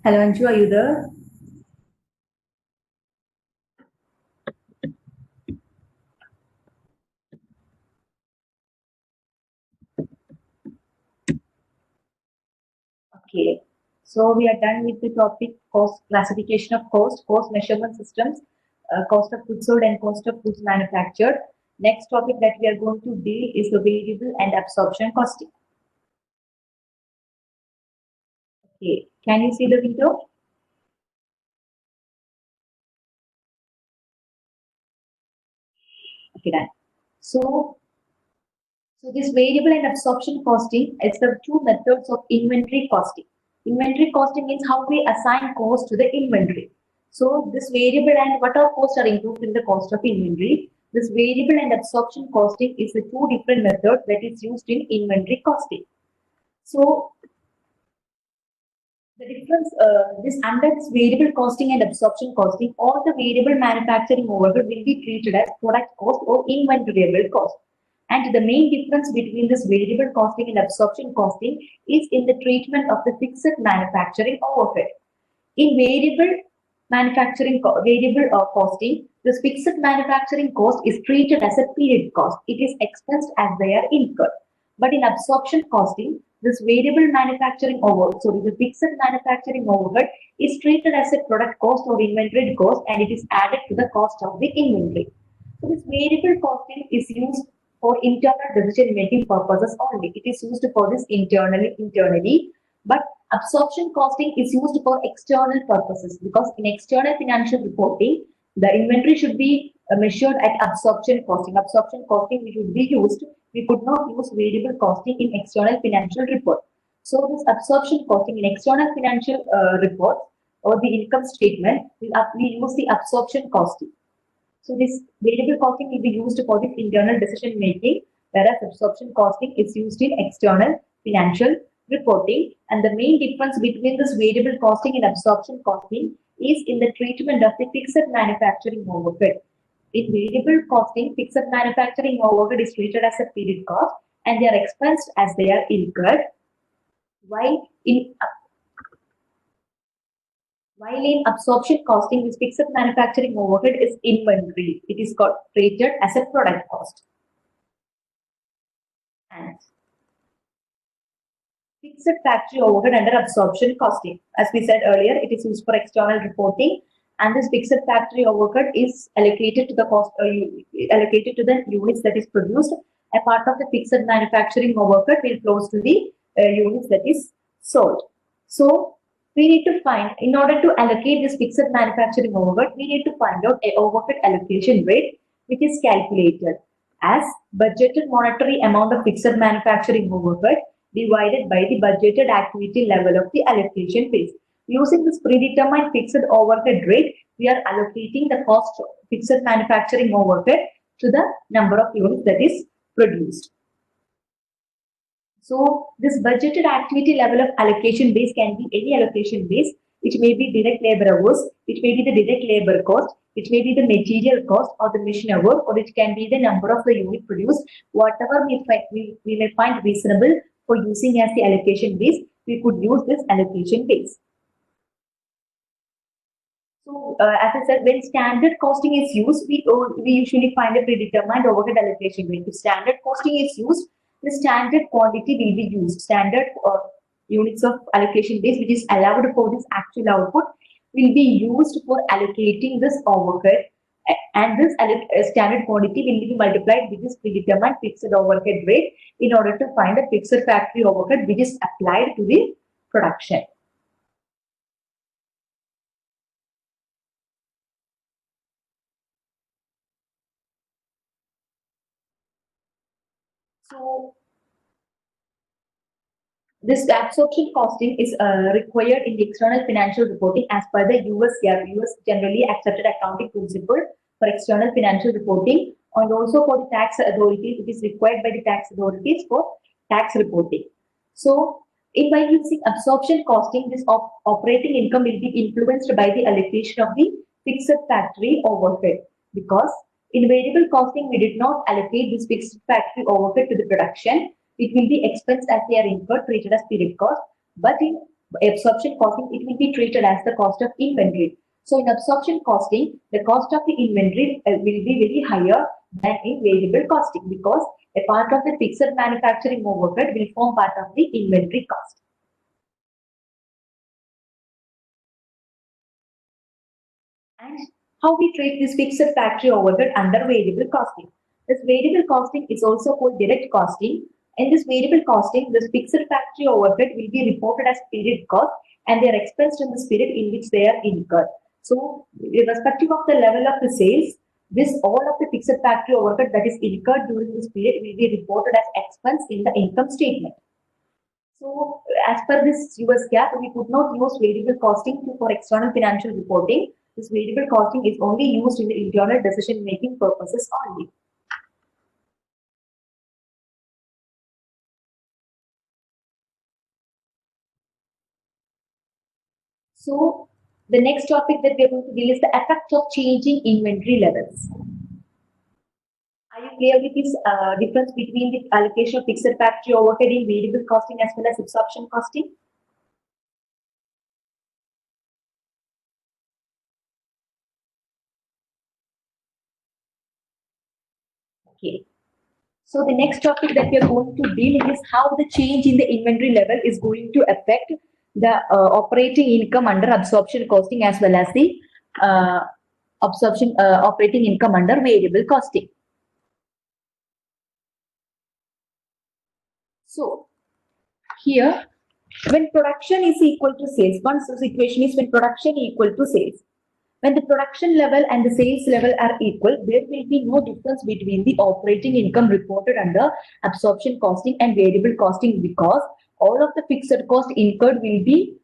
Hello, Anju, are you there? Okay. So we are done with the topic cost classification of cost measurement systems, cost of goods sold and cost of goods manufactured. Next topic that we are going to deal is the variable and absorption costing. Okay. Can you see the video? Okay, done. So So this variable and absorption costing is the two methods of inventory costing. Inventory costing means how we assign cost to the inventory. So this variable and what are costs are included in the cost of inventory. This variable and absorption costing is the two different methods that is used in inventory costing. So the difference, this under this variable costing and absorption costing, all the variable manufacturing overhead will be treated as product cost or inventoriable cost. And the main difference between this variable costing and absorption costing is in the treatment of the fixed manufacturing overhead. In variable costing, this fixed manufacturing cost is treated as a period cost. It is expensed as they are incurred. But in absorption costing, this variable manufacturing overhead, so the fixed manufacturing overhead is treated as a product cost or inventory cost, and it is added to the cost of the inventory. So this variable costing is used for internal decision making purposes only. It is used for this internally, but absorption costing is used for external purposes because in external financial reporting, the inventory should be measured at absorption costing. Absorption costing we should be used. We could not use variable costing in external financial report. So this absorption costing in external financial report or the income statement, we use the absorption costing. So this variable costing will be used for this internal decision making, whereas absorption costing is used in external financial reporting. And the main difference between this variable costing and absorption costing is in the treatment of the fixed manufacturing overhead. In variable costing, fixed manufacturing overhead is treated as a period cost and they are expensed as they are incurred. While in While in absorption costing, this fixed manufacturing overhead is inventory. It is got treated as a product cost. And fixed factory overhead under absorption costing. As we said earlier, it is used for external reporting, and this fixed factory overhead is allocated to the cost allocated to the units that is produced. A part of the fixed manufacturing overhead will flows to the units that is sold. So we need to find, in order to allocate this fixed manufacturing overhead, we need to find out a overhead allocation rate which is calculated as budgeted monetary amount of fixed manufacturing overhead divided by the budgeted activity level of the allocation phase. Using this predetermined fixed overhead rate, we are allocating the cost of fixed manufacturing overhead to the number of units that is produced. So this budgeted activity level of allocation base can be any allocation base. It may be direct labor hours, it may be the direct labor cost, it may be the material cost or the machine hour, or it can be the number of the unit produced. Whatever we may find reasonable for using as the allocation base, we could use this allocation base. So, as I said, when standard costing is used, we usually find a predetermined overhead allocation rate. If standard costing is used, the standard quantity will be used. Standard units of allocation base, which is allowed for this actual output, will be used for allocating this overhead. And this standard quantity will be multiplied with this predetermined fixed overhead rate in order to find a fixed factory overhead which is applied to the production. So this absorption costing is required in the external financial reporting as per the US GAAP, US generally accepted accounting principle for external financial reporting, and also for the tax authorities, it is required by the tax authorities for tax reporting. So, in by using absorption costing, this operating income will be influenced by the allocation of the fixed factory overhead, because in variable costing we did not allocate this fixed factory overhead to the production. It will be expensed as they are incurred, treated as period cost. But in absorption costing, it will be treated as the cost of inventory. So in absorption costing, the cost of the inventory will be very higher than in variable costing, because a part of the fixed manufacturing overhead will form part of the inventory cost. And how we treat this fixed factory overhead under variable costing. This variable costing is also called direct costing. In this variable costing, this fixed factory overhead will be reported as period cost, and they are expensed in the period in which they are incurred. So, irrespective of the level of the sales, this all of the fixed factory overhead that is incurred during this period will be reported as expense in the income statement. So, as per this US GAAP, we could not use variable costing for external financial reporting. This variable costing is only used in the internal decision making purposes only. So, the next topic that we are going to deal is the effect of changing inventory levels. Are you clear with this difference between the allocation of fixed factory overhead in variable costing as well as absorption costing? Okay. So the next topic that we are going to deal is how the change in the inventory level is going to affect the operating income under absorption costing as well as the uh, absorption operating income under variable costing. So here, when production is equal to sales, one situation is when production equal to sales. When the production level and the sales level are equal, there will be no difference between the operating income reported under absorption costing and variable costing, because all of the fixed cost incurred will be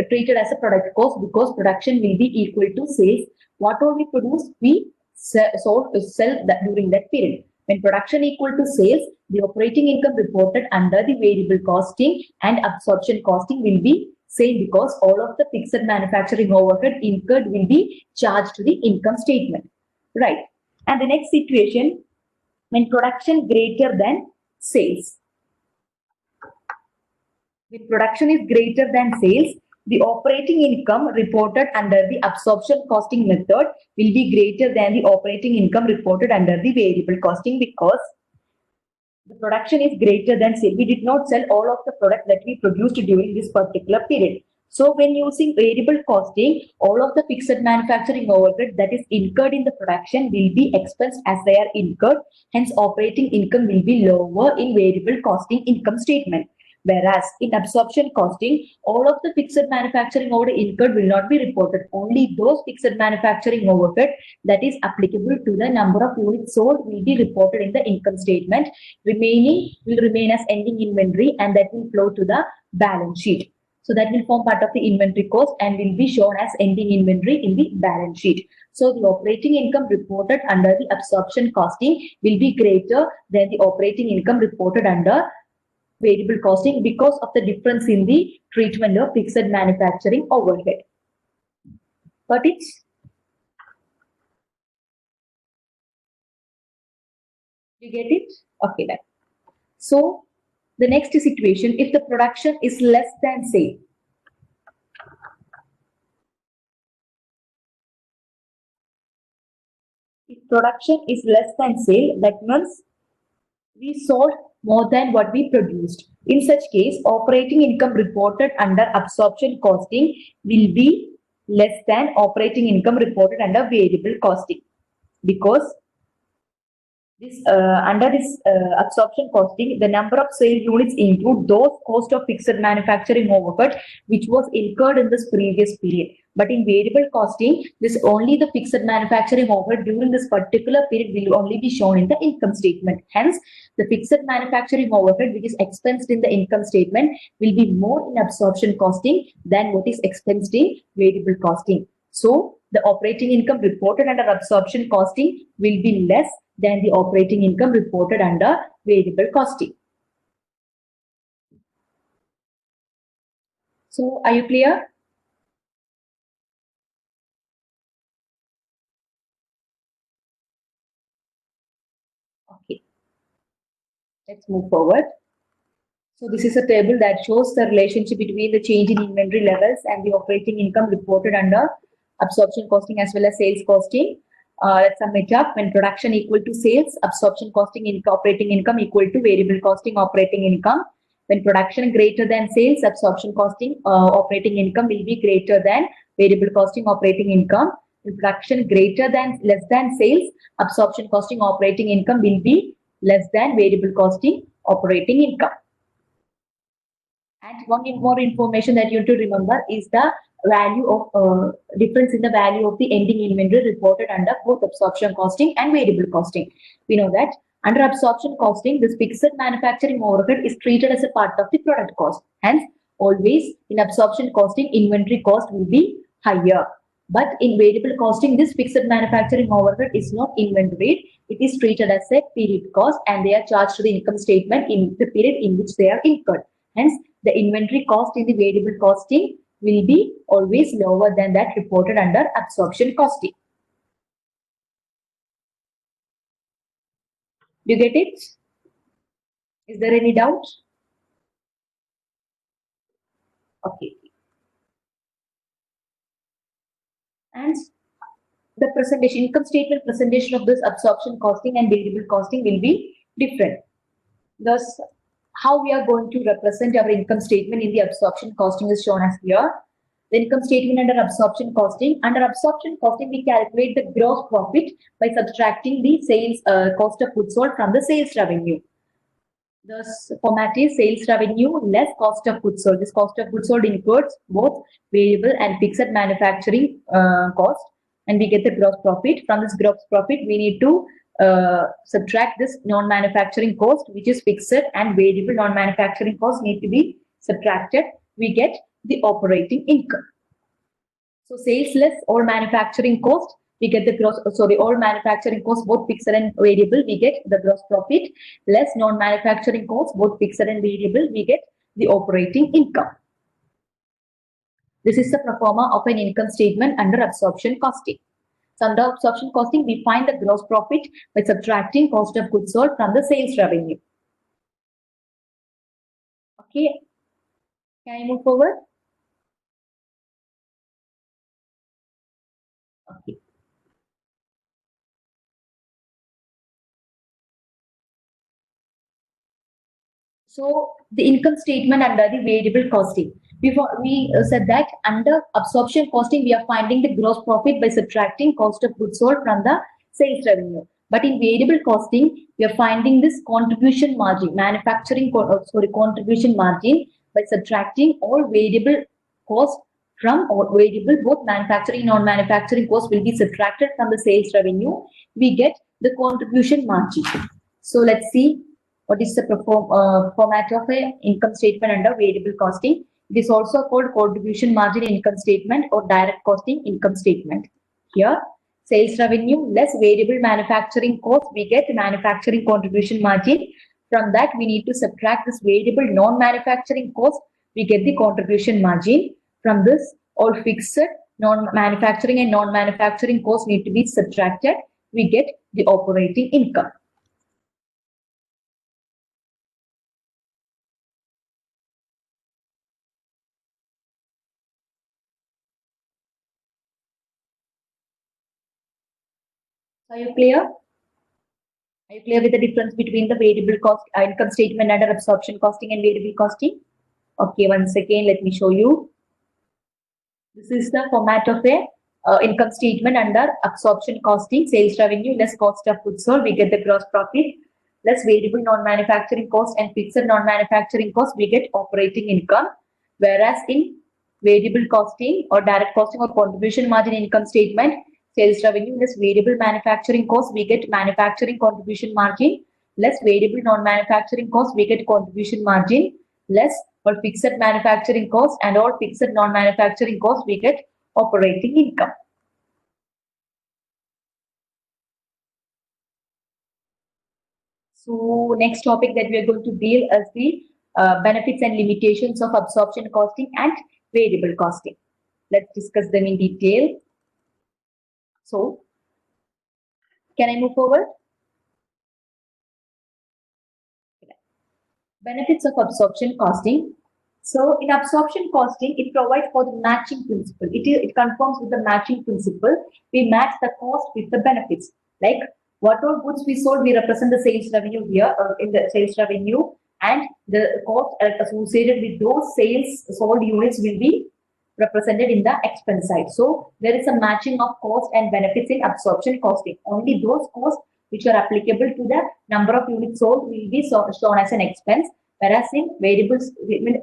treated as a product cost, because production will be equal to sales. What all we produce, we sell that during that period. When production equal to sales, the operating income reported under the variable costing and absorption costing will be same, because all of the fixed manufacturing overhead incurred will be charged to the income statement. Right. And the next situation, when production greater than sales. When production is greater than sales, the operating income reported under the absorption costing method will be greater than the operating income reported under the variable costing, because the production is greater than sale. We did not sell all of the product that we produced during this particular period. So when using variable costing, all of the fixed manufacturing overhead that is incurred in the production will be expensed as they are incurred. Hence, operating income will be lower in variable costing income statement. Whereas in absorption costing, all of the fixed manufacturing overhead incurred will not be reported. Only those fixed manufacturing overhead that is applicable to the number of units sold will be reported in the income statement. Remaining will remain as ending inventory, and that will flow to the balance sheet. So that will form part of the inventory cost and will be shown as ending inventory in the balance sheet. So the operating income reported under the absorption costing will be greater than the operating income reported under variable costing, because of the difference in the treatment of fixed manufacturing overhead. Got it? You get it? Okay, then. So the next situation, if the production is less than sale. If production is less than sale, that means we sold more than what we produced. In such case, operating income reported under absorption costing will be less than operating income reported under variable costing, because this under this absorption costing, the number of sale units include those cost of fixed manufacturing overhead which was incurred in this previous period. But in variable costing, this only the fixed manufacturing overhead during this particular period will only be shown in the income statement. Hence, the fixed manufacturing overhead which is expensed in the income statement will be more in absorption costing than what is expensed in variable costing. So, the operating income reported under absorption costing will be less than the operating income reported under variable costing. So, are you clear? Okay, let's move forward. So this is a table that shows the relationship between the change in inventory levels and the operating income reported under absorption costing as well as sales costing. Let's sum it up. When production equal to sales, absorption costing operating income equal to variable costing operating income. When production greater than sales, absorption costing operating income will be greater than variable costing operating income. When production greater than less than sales, absorption costing operating income will be less than variable costing operating income. And one more information that you have to remember is the value of difference in the value of the ending inventory reported under both absorption costing and variable costing. We know that under absorption costing, this fixed manufacturing overhead is treated as a part of the product cost. Hence, always in absorption costing, inventory cost will be higher. But in variable costing, this fixed manufacturing overhead is not inventoried. It is treated as a period cost and they are charged to the income statement in the period in which they are incurred. Hence, the inventory cost in the variable costing will be always lower than that reported under absorption costing. Do you get it? Is there any doubt? Okay. And the presentation, income statement presentation of this absorption costing and variable costing will be different. Thus, how we are going to represent our income statement in the absorption costing is shown as here. The income statement under absorption costing. Under absorption costing, we calculate the gross profit by subtracting the sales cost of goods sold from the sales revenue. The format is sales revenue less cost of goods sold. This cost of goods sold includes both variable and fixed manufacturing cost, and we get the gross profit. From this gross profit, we need to subtract this non-manufacturing cost, which is fixed, and variable non-manufacturing cost need to be subtracted. We get the operating income. So sales less all manufacturing cost, we get the gross, all manufacturing costs, both fixed and variable, we get the gross profit, less non-manufacturing costs, both fixed and variable, we get the operating income. This is the pro forma of an income statement under absorption costing. So under absorption costing, we find the gross profit by subtracting cost of goods sold from the sales revenue. Okay, can I move forward? Okay. So the income statement under the variable costing. Before we said that under absorption costing, we are finding the gross profit by subtracting cost of goods sold from the sales revenue. But in variable costing, we are finding this contribution margin, contribution margin by subtracting all variable costs from all variable, both manufacturing and non-manufacturing costs will be subtracted from the sales revenue. We get the contribution margin. So let's see what is the format of an income statement under variable costing. It is also called contribution margin income statement or direct costing income statement. Here, sales revenue less variable manufacturing cost, we get manufacturing contribution margin. From that, we need to subtract this variable non-manufacturing cost, we get the contribution margin. From this, all fixed non-manufacturing and non-manufacturing costs need to be subtracted. We get the operating income. Are you clear? Are you clear with the difference between the variable cost income statement under absorption costing and variable costing? Okay, once again, let me show you. This is the format of a income statement under absorption costing, sales revenue less cost of goods sold, we get the gross profit, less variable non-manufacturing cost and fixed non-manufacturing cost, we get operating income. Whereas in variable costing or direct costing or contribution margin income statement, sales revenue less variable manufacturing cost, we get manufacturing contribution margin, less variable non-manufacturing cost, we get contribution margin, less or fixed manufacturing cost and all fixed non-manufacturing cost, we get operating income. So next topic that we are going to deal is the benefits and limitations of absorption costing and variable costing. Let's discuss them in detail. So, can I move forward? Benefits of absorption costing. So in absorption costing, it provides for the matching principle. It conforms with the matching principle. We match the cost with the benefits. Like what all goods we sold, we represent the sales revenue here in the sales revenue, and the cost associated with those sales sold units will be represented in the expense side. So there is a matching of cost and benefits in absorption costing. Only those costs which are applicable to the number of units sold will be shown as an expense, whereas in variables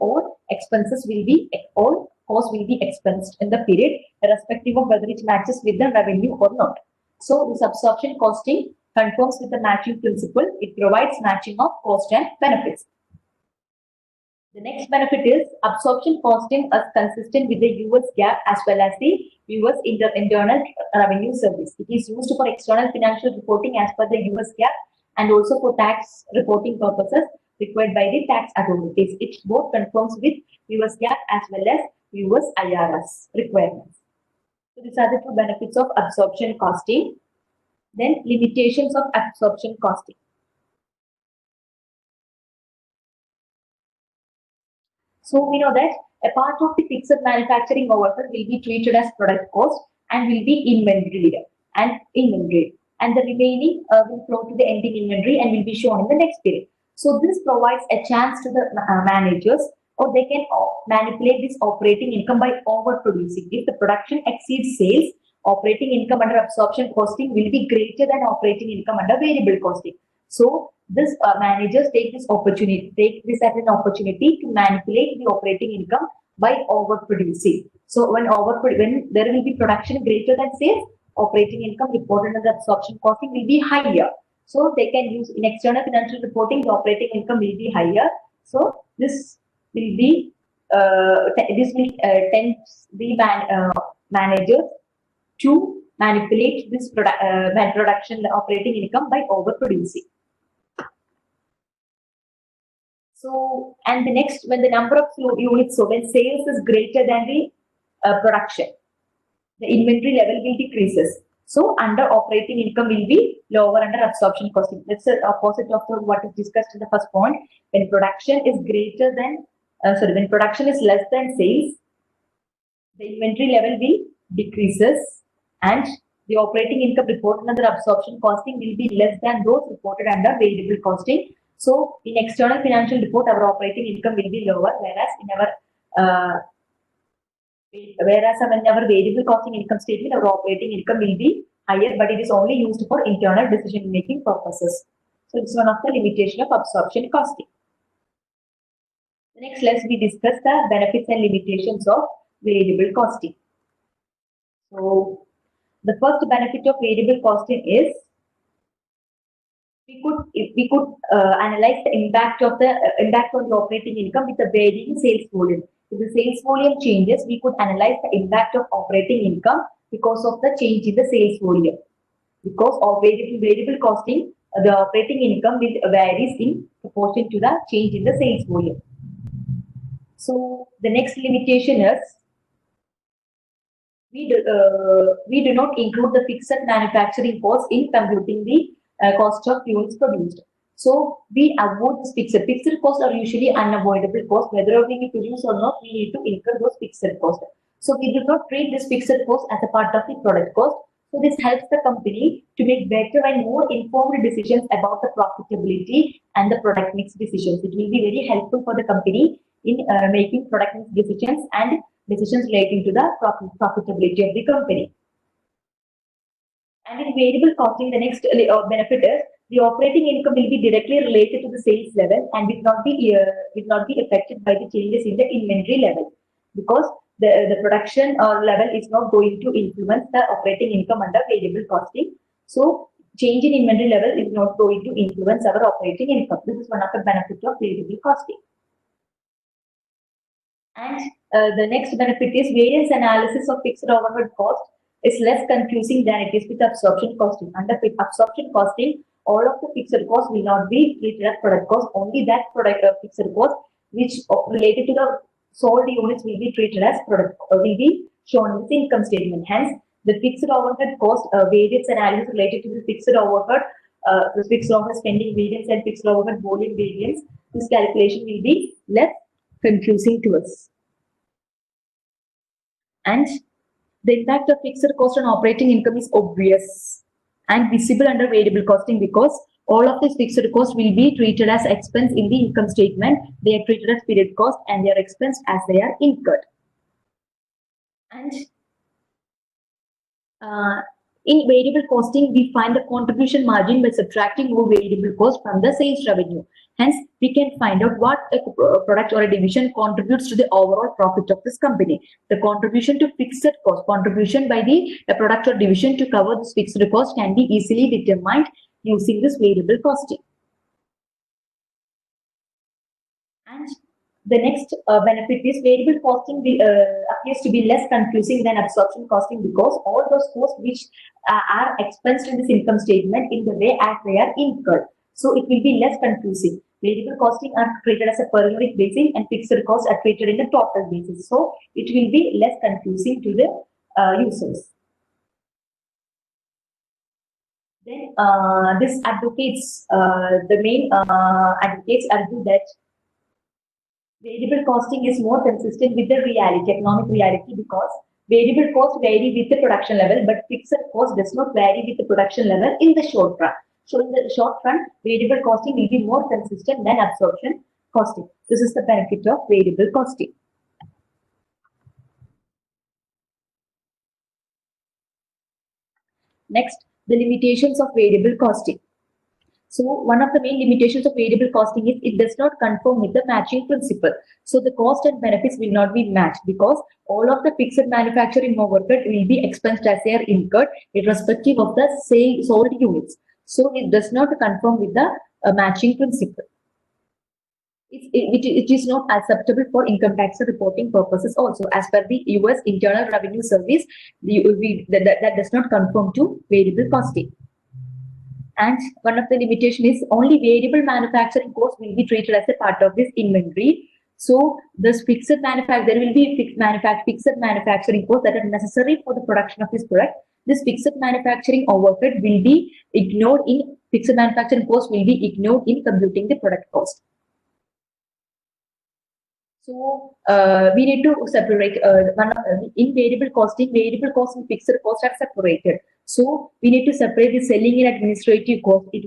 all expenses will be all costs will be expensed in the period, irrespective of whether it matches with the revenue or not. So this absorption costing conforms with the matching principle. It provides matching of cost and benefits. The next benefit is absorption costing is consistent with the US GAAP as well as the US Internal Revenue Service. It is used for external financial reporting as per the US GAAP and also for tax reporting purposes required by the tax authorities. It both conforms with US GAAP as well as US IRS requirements. So these are the two benefits of absorption costing. Then limitations of absorption costing. So we know that a part of the fixed manufacturing overhead will be treated as product cost and will be inventoried and the remaining will flow to the ending inventory and will be shown in the next period. So this provides a chance to the managers, or they can manipulate this operating income by overproducing. If the production exceeds sales, operating income under absorption costing will be greater than operating income under variable costing. So this managers take this as an opportunity to manipulate the operating income by overproducing. So when there will be production greater than sales, operating income reported under absorption costing will be higher. So they can use in external financial reporting, the operating income will be higher. So this will be tempt the managers to manipulate this production operating income by overproducing. So, and the next, when the number of units sold, when sales is greater than the production, the inventory level will decreases. So, under operating income will be lower under absorption costing. That's the opposite of what is discussed in the first point. When production is greater than, when production is less than sales, the inventory level will decreases and the operating income reported under absorption costing will be less than those reported under variable costing. So in external financial report, our operating income will be lower, whereas in our variable costing income statement, our operating income will be higher, but it is only used for internal decision making purposes. So it's one of the limitation of absorption costing. Next, let's discuss the benefits and limitations of variable costing. So the first benefit of variable costing is we could analyze the impact on the operating income with the varying sales volume. If the sales volume changes, we could analyze the impact of operating income because of the change in the sales volume. Because of variable costing, the operating income will varies in proportion to the change in the sales volume. So the next limitation is we do not include the fixed manufacturing cost in computing the cost of units produced. So we avoid this fixed. Fixed costs are usually unavoidable costs. Whether we produce or not, we need to incur those fixed costs. So we do not treat this fixed cost as a part of the product cost. So this helps the company to make better and more informed decisions about the profitability and the product mix decisions. It will be very helpful for the company in making product mix decisions and decisions relating to the profitability of the company. And in variable costing, the next benefit is the operating income will be directly related to the sales level and will not be affected by the changes in the inventory level, because the production level is not going to influence the operating income under variable costing. So change in inventory level is not going to influence our operating income. This is one of the benefits of variable costing. And the next benefit is variance analysis of fixed overhead cost is less confusing than it is with absorption costing. Under absorption costing, all of the fixed costs will not be treated as product cost. Only that product fixed cost which related to the sold units will be treated as product, will be shown in the income statement. Hence, the fixed overhead cost variance analysis related to the fixed overhead the fixed overhead spending variance and fixed overhead volume variance, this calculation will be less confusing to us. And the impact of fixed cost on operating income is obvious and visible under variable costing because all of these fixed costs will be treated as expense in the income statement. They are treated as period cost and they are expensed as they are incurred. And in variable costing, we find the contribution margin by subtracting more variable cost from the sales revenue. Hence, we can find out what a product or a division contributes to the overall profit of this company. The contribution to fixed cost, contribution by the product or division to cover this fixed cost can be easily determined using this variable costing. And the next benefit is variable costing appears to be less confusing than absorption costing because all those costs which are expensed in this income statement in the way as they are incurred. So it will be less confusing. Variable costing are treated as a per unit basis and fixed costs are treated in a total basis. So it will be less confusing to the users. Then this advocates, the main advocates argue that variable costing is more consistent with the reality, economic reality, because variable costs vary with the production level, but fixed cost does not vary with the production level in the short run. So in the short run, variable costing will be more consistent than absorption costing. This is the benefit of variable costing. Next, the limitations of variable costing. So one of the main limitations of variable costing is it does not conform with the matching principle. So the cost and benefits will not be matched because all of the fixed manufacturing overhead will be expensed as they are incurred irrespective of the sold units. So it does not conform with the matching principle. It is not acceptable for income tax reporting purposes also. As per the US Internal Revenue Service, that does not conform to variable costing. And one of the limitation is only variable manufacturing cost will be treated as a part of this inventory. So this fixed there will be fixed manufacturing costs that are necessary for the production of this product. This fixed manufacturing overhead will be ignored in fixed manufacturing cost will be ignored in computing the product cost. So we need to separate in variable costing, variable cost and fixed cost are separated. So we need to separate the selling and administrative cost. It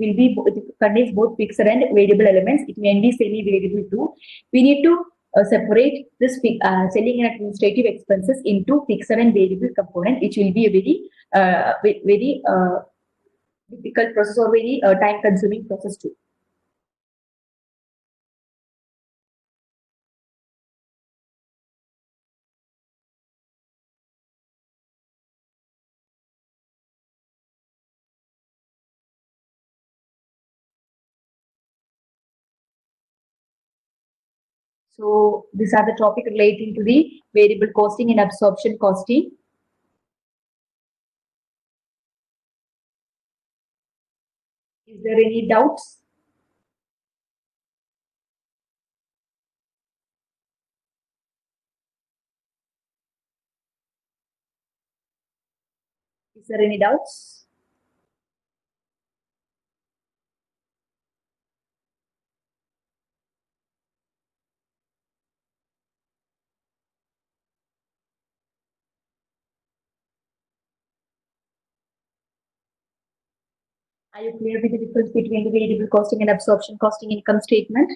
contains both fixed and variable elements. It may be semi-variable too. We need to separate this selling and administrative expenses into fixed and variable component. It will be a very difficult process or very time-consuming process too. So these are the topic relating to the variable costing and absorption costing. Is there any doubts? Is there any doubts? Are you clear with the difference between the variable costing and absorption costing income statement?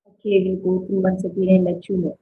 Okay, we'll go through once again and let you know.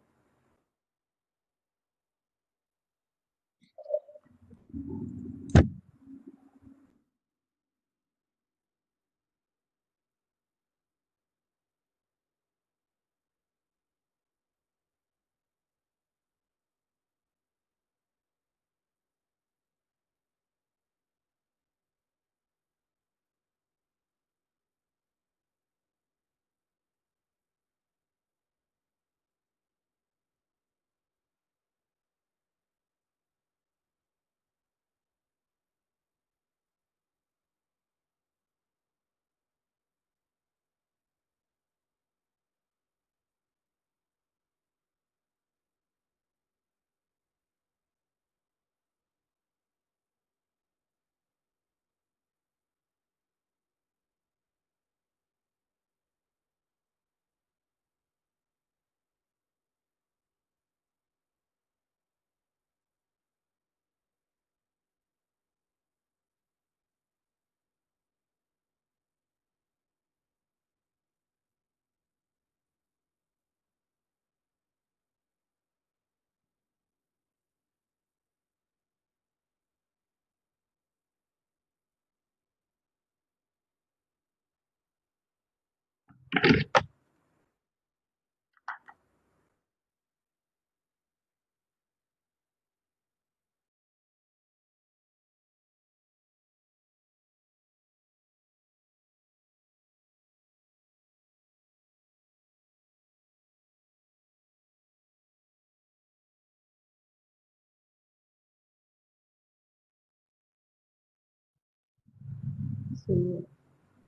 So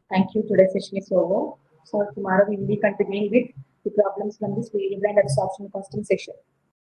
thank you. Today's session is over. So tomorrow we will be continuing with the problems from this variable and absorption constant session.